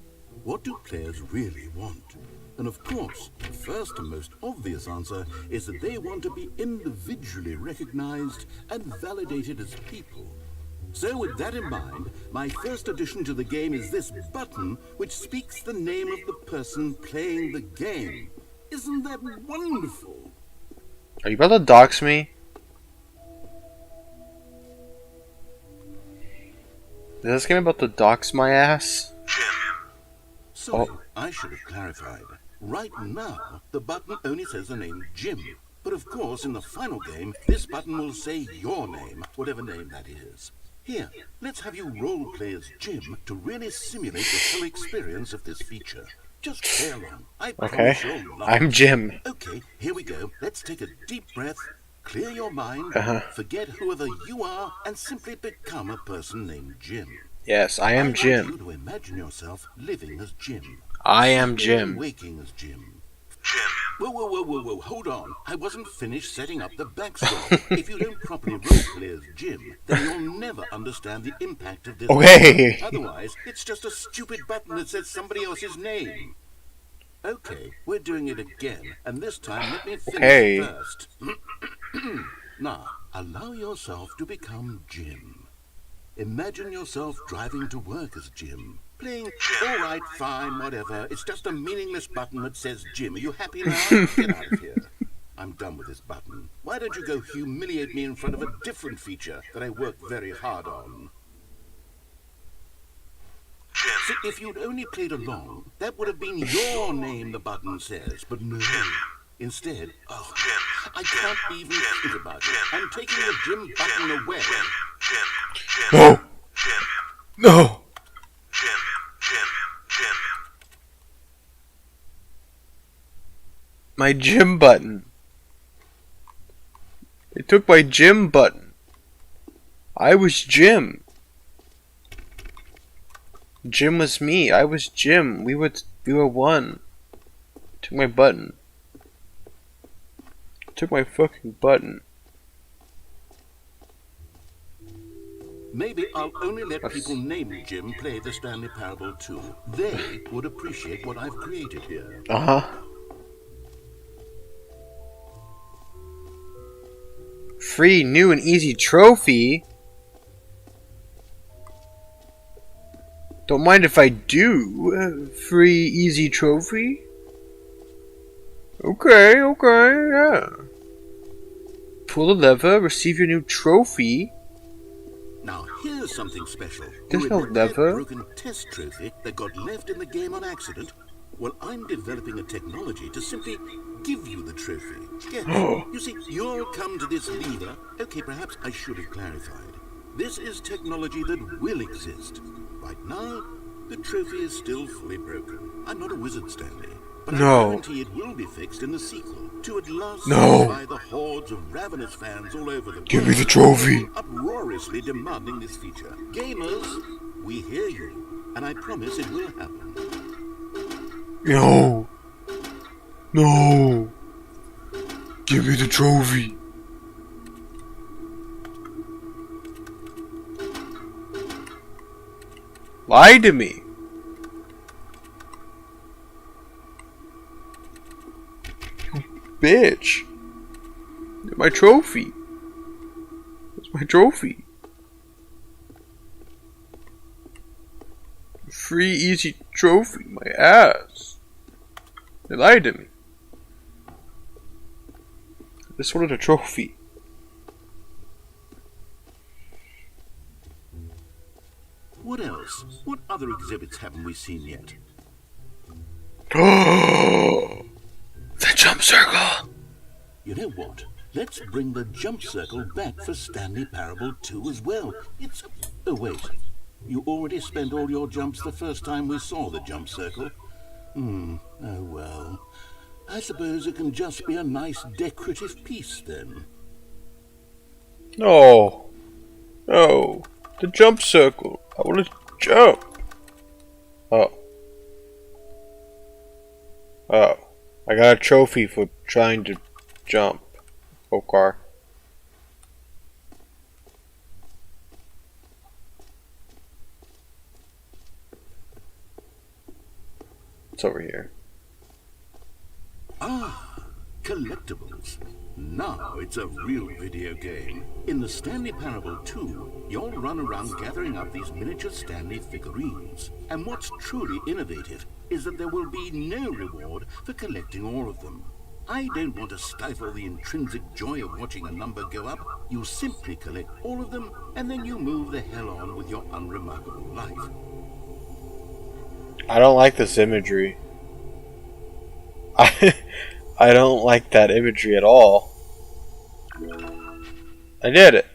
what do players really want? And of course, the first and most obvious answer is that they want to be individually recognized and validated as people. So with that in mind, my first addition to the game is this button, which speaks the name of the person playing the game. Isn't that wonderful? Are you about to dox me? Is this game about to dox my ass? Sorry, I should have clarified. Right now, the button only says the name Jim. But of course, in the final game, this button will say your name, whatever name that is. Here, let's have you role-play as Jim to really simulate the full experience of this feature. Just play along. I promise you'll love it. I'm Jim. Okay, here we go. Let's take a deep breath, clear your mind, forget whoever you are, and simply become a person named Jim. Yes, I am I want Jim. you to imagine yourself living as Jim. I am Sleeping and Jim. waking as Jim. Whoa, hold on. I wasn't finished setting up the backstory. If you don't properly roleplay as Jim, then you'll never understand the impact of this. Okay. Otherwise, it's just a stupid button that says somebody else's name. Okay, we're doing it again, and this time let me finish first. Now, allow yourself to become Jim. Imagine yourself driving to work as Jim. Playing, all right, fine, whatever. It's just a meaningless button that says Jim. Are you happy now? Get out of here. I'm done with this button. Why don't you go humiliate me in front of a different feature that I worked very hard on? See, if you'd only played along, that would have been your name the button says, but no. Instead, I can't even think about it. I'm taking the Jim button away. No. No. My Jim button. They took my Jim button. I was Jim. Jim was me. I was Jim. We were one. Took my button. Took my fucking button. Maybe I'll only let people named Jim play the Stanley Parable 2. They would appreciate what I've created here. Free, new, and easy trophy. Don't mind if I do. Free, easy trophy. Okay, yeah. Pull the lever, receive your new trophy. Now here's something special. There's You no remember that lever. broken test trophy that got left in the game on accident? Well, I'm developing a technology to simply give you the trophy. Yes. You see, you'll come to this lever. Okay, perhaps I should have clarified. This is technology that will exist. Right now, The trophy is still fully broken. I'm not a wizard, Stanley, but No. I guarantee it will be fixed in the sequel to at last No. satisfy the hordes of ravenous fans all over the world. Give me the trophy. Uproariously demanding this feature. Gamers, we hear you, and I promise it will happen. No. No. Give me the trophy. Lie to me. You bitch. My trophy. Where's my trophy? Free easy trophy. My ass. They lied to me. I just wanted a trophy. What else? What other exhibits haven't we seen yet? The jump circle. You know what? Let's bring the jump circle back for Stanley Parable 2 as well. It's... Oh, wait. You already spent all your jumps the first time we saw the jump circle. Oh well. I suppose it can just be a nice decorative piece then. No. No. The jump circle. I want to jump. Oh. Oh. I got a trophy for trying to jump. Okay. It's over here. Ah, collectibles. Now it's a real video game. In the Stanley Parable 2, you'll run around gathering up these miniature Stanley figurines. And what's truly innovative is that there will be no reward for collecting all of them. I don't want to stifle the intrinsic joy of watching a number go up. You simply collect all of them, and then you move the hell on with your unremarkable life. I don't like this imagery. I don't like that imagery at all. I did it.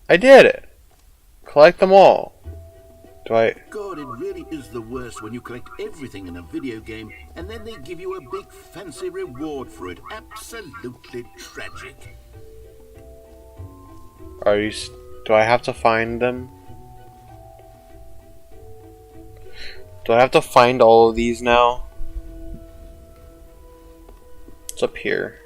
I did it. Collect them all. Do I... God, it really is the worst when you collect everything in a video game and then they give you a big fancy reward for it. Absolutely tragic. Are you... Do I have to find them? Do I have to find all of these now? It's up here.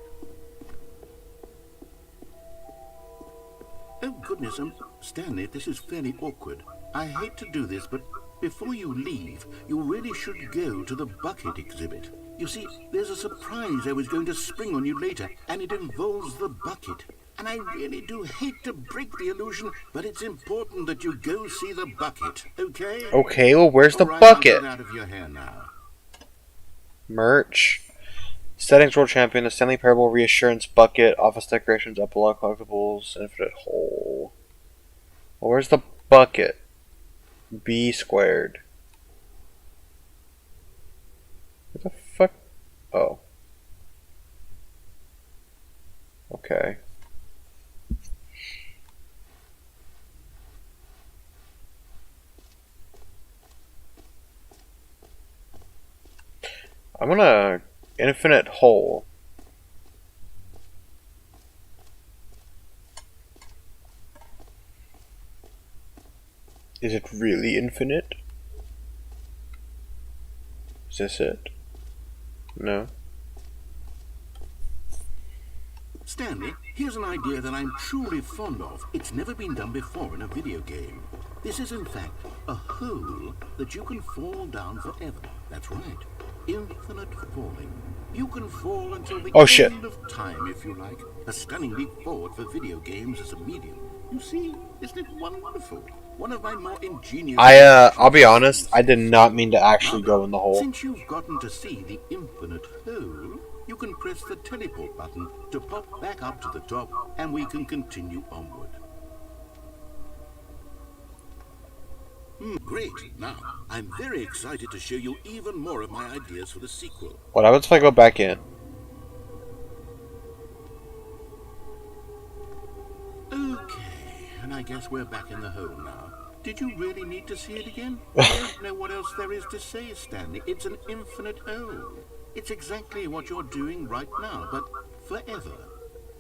Oh goodness, Stanley, this is fairly awkward. I hate to do this, but before you leave, you really should go to the bucket exhibit. You see, there's a surprise I was going to spring on you later, and it involves the bucket. And I really do hate to break the illusion, but it's important that you go see the bucket, okay? Okay, well, where's the All right, bucket? I'll get out of your hair now. Merch. Settings World Champion, the Stanley Parable Reassurance Bucket, Office Decorations, Epilogue Collectibles, Infinite Hole. Well, where's the bucket? B squared. What the fuck? Oh. Okay. I'm gonna infinite hole. Is it really infinite? Is this it? No. Stanley, here's an idea that I'm truly fond of. It's never been done before in a video game. This is in fact a hole that you can fall down forever. That's right. Infinite falling. You can fall until the end of time, if you like. A stunning leap forward for video games as a medium. You see, isn't it wonderful? One of my more ingenious... I'll be honest, I did not mean to actually go in the hole. Since you've gotten to see the infinite hole, you can press the teleport button to pop back up to the top, and we can continue onward. Great. Now, I'm very excited to show you even more of my ideas for the sequel. What happens if I go back in? Okay. guess we're back in the hole now. Did you really need to see it again? I don't know what else there is to say, Stanley. It's an infinite hole. It's exactly what you're doing right now, but forever.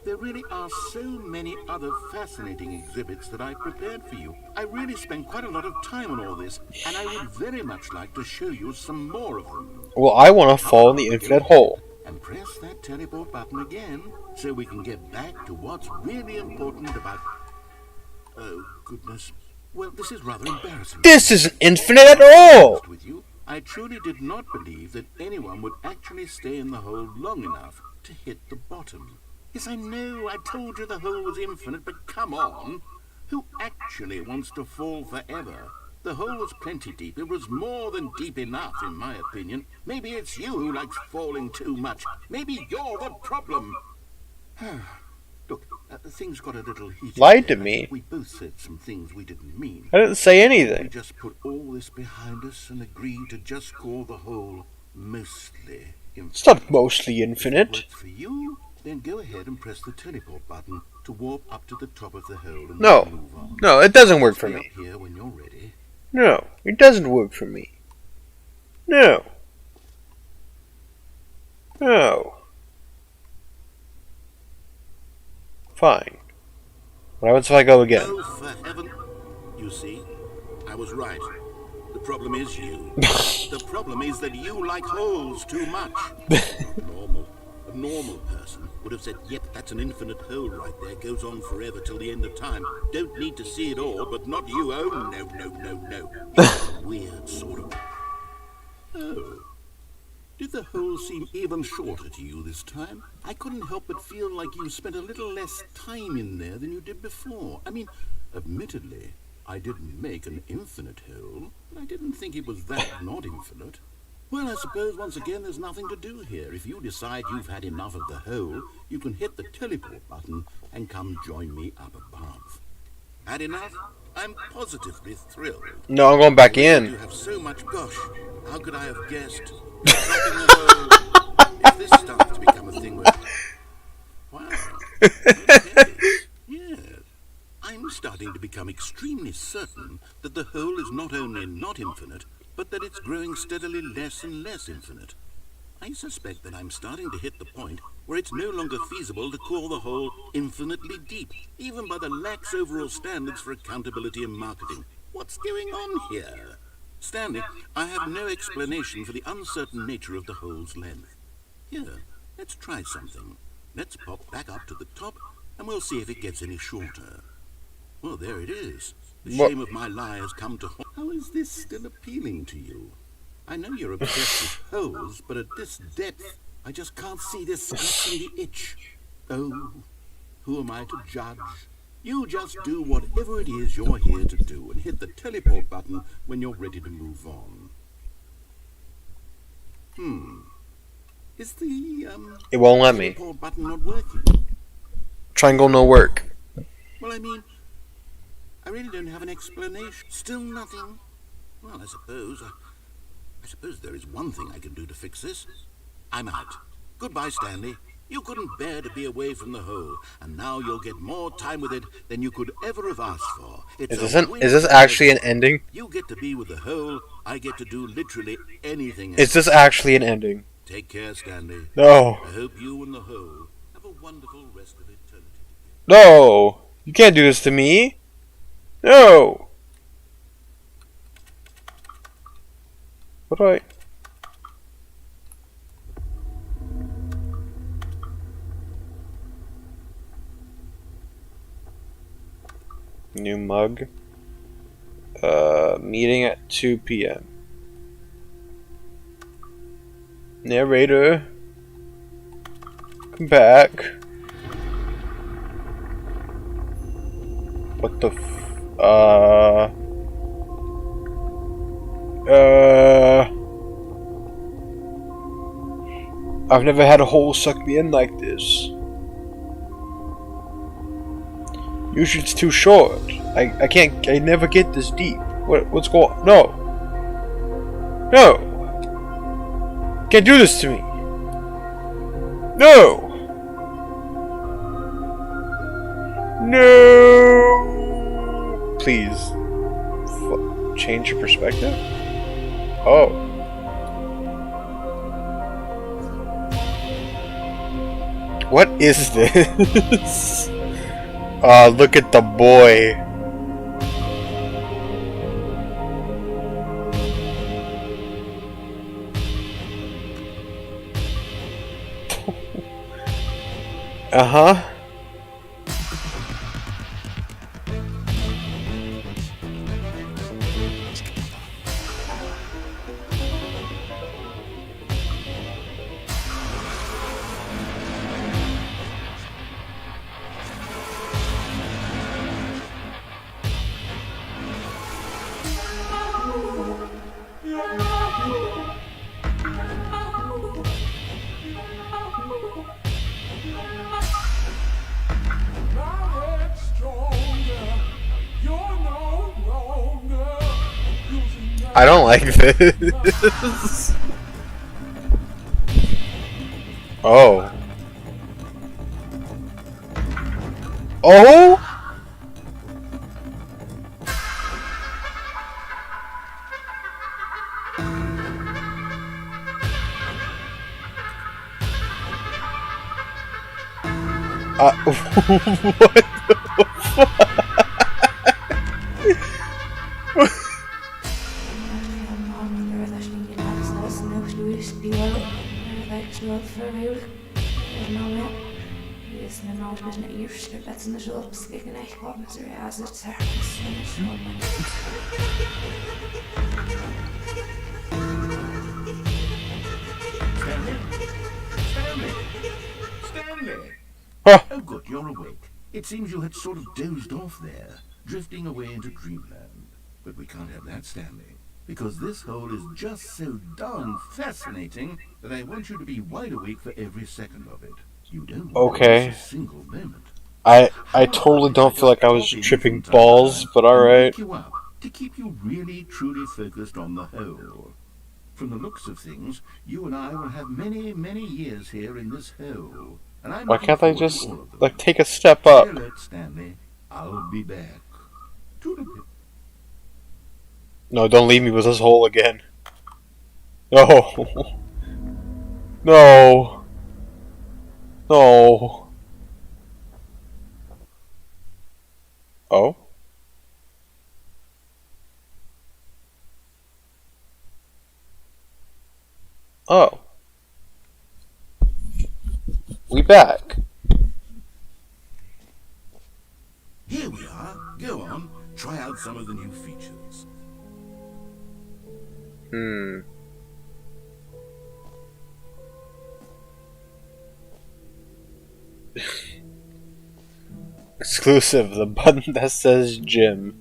There really are so many other fascinating exhibits that I prepared for you. I really spent quite a lot of time on all this, and I would very much like to show you some more of them. Well, I want to fall in the infinite hole. And press that teleport button again, so we can get back to what's really important about... Oh, goodness. Well, this is rather embarrassing. This isn't infinite at all! With you, I truly did not believe that anyone would actually stay in the hole long enough to hit the bottom. Yes, I know, I told you the hole was infinite, but come on. Who actually wants to fall forever? The hole was plenty deep. It was more than deep enough, in my opinion. Maybe it's you who likes falling too much. Maybe you're the problem. Look, things got a little heated. Lied to me. We both said some things we didn't mean. I didn't say We anything. just put all this behind us and agreed to just call the hole mostly infinite. It's not mostly If it infinite. works for you, then go ahead and press the teleport button to warp up to the top of the hole and No. move on. No, it doesn't work for Stay me. up here when you're ready. No, it doesn't work for me. No. No. Fine. What happens if I go again? Oh, for heaven. You see, I was right. The problem is you. The problem is that you like holes too much. Normal. A normal person would have said, yep, that's an infinite hole right there. Goes on forever till the end of time. Don't need to see it all, but not you. Oh, no, no, no, no. You're a weird sort of... Oh. Did the hole seem even shorter to you this time? I couldn't help but feel like you spent a little less time in there than you did before. I mean, admittedly, I didn't make an infinite hole, but I didn't think it was that not infinite. Well, I suppose once again there's nothing to do here. If you decide you've had enough of the hole, you can hit the teleport button and come join me up above. Had enough? I'm positively thrilled. No, I'm going back You in. have so much. Gosh, how could I have guessed? Dropping the hole. If this starts to become a thing where... Wow. Okay. Yes. I'm starting to become extremely certain that the hole is not only not infinite, but that it's growing steadily less and less infinite. I suspect that I'm starting to hit the point where it's no longer feasible to call the hole infinitely deep, even by the lax overall standards for accountability and marketing. What's going on here? Stanley, I have no explanation for the uncertain nature of the hole's length. Here, let's try something. Let's pop back up to the top, and we'll see if it gets any shorter. Well, there it is. The What? shame of my lie has come to... How is this still appealing to you? I know you're obsessed with holes, but at this depth, I just can't see this scratching the itch. Oh, who am I to judge? You just do whatever it is you're here to do and hit the teleport button when you're ready to move on. Is the, It won't let me. teleport button not working? Triangle no work. Well, I mean, I really don't have an explanation. Still nothing? Well, I suppose there is one thing I can do to fix this. I'm out. Goodbye, Stanley. You couldn't bear to be away from the hole, and now you'll get more time with it than you could ever have asked for. It's Is a this actually an ending? You get to be with the hole, I get to do literally anything else. Is this actually an ending? Take care, Stanley. No. I hope you and the hole have a wonderful rest of eternity. No. You can't do this to me. No. What do I... New mug. Meeting at 2 p.m. Narrator. Come back. What the I've never had a hole suck me in like this. Usually it's too short. I never get this deep. What's going on? No. No. Can't do this to me. No. No. please. Change your perspective? Oh. What is this? Look at the boy. Uh-huh. I don't like this. Oh. Oh? What the fuck? Stanley! Huh. Oh good, you're awake. It seems you had sort of dozed off there, drifting away into dreamland. But we can't have that, Stanley, because this hole is just so darn fascinating that I want you to be wide awake for every second of it. You don't want to miss a single moment. I totally don't feel like I was tripping balls, but alright. Wake you up to keep you really truly focused on the hole. From the looks of things, you and I will have many, many years here in this hole. And I'm Why can't I looking forward just, to all of them. like, take a step up? Stay alert, Stanley. I'll be back. Toodaloo. No, don't leave me with this hole again. No. No. No. Oh? Oh. We back. Here we are. Go on. Try out some of the new features. Exclusive, the button that says gym.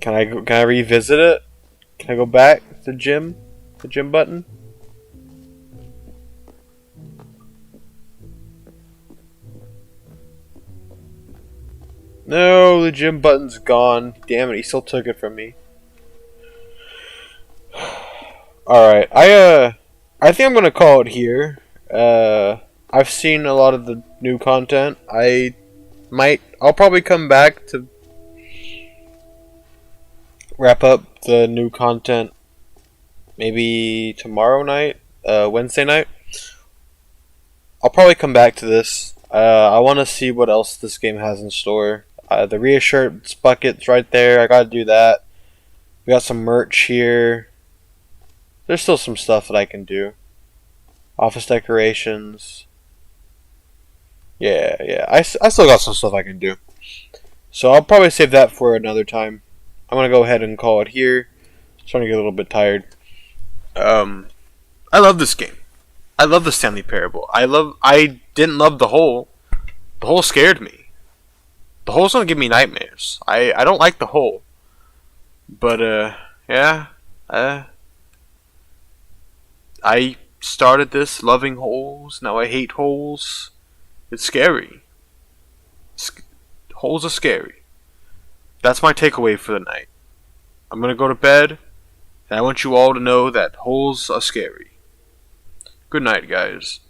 Can I revisit it? Can I go back to gym? The gym button? No, the gym button's gone. Damn it, he still took it from me. Alright, I think I'm gonna call it here. I've seen a lot of the new content. I'll probably come back to wrap up the new content maybe tomorrow night, Wednesday night. I'll probably come back to this. I want to see what else this game has in store. The reassurance bucket's right there. I gotta do that. We got some merch here. There's still some stuff that I can do. Office decorations. Yeah. I still got some stuff I can do. So I'll probably save that for another time. I'm gonna go ahead and call it here. Starting to get a little bit tired. I love this game. I love the Stanley Parable. I didn't love the hole. The hole scared me. The hole's gonna give me nightmares. I don't like the hole. But yeah. I started this loving holes. Now I hate holes. It's scary. Holes are scary. That's my takeaway for the night. I'm gonna go to bed, and I want you all to know that holes are scary. Good night, guys.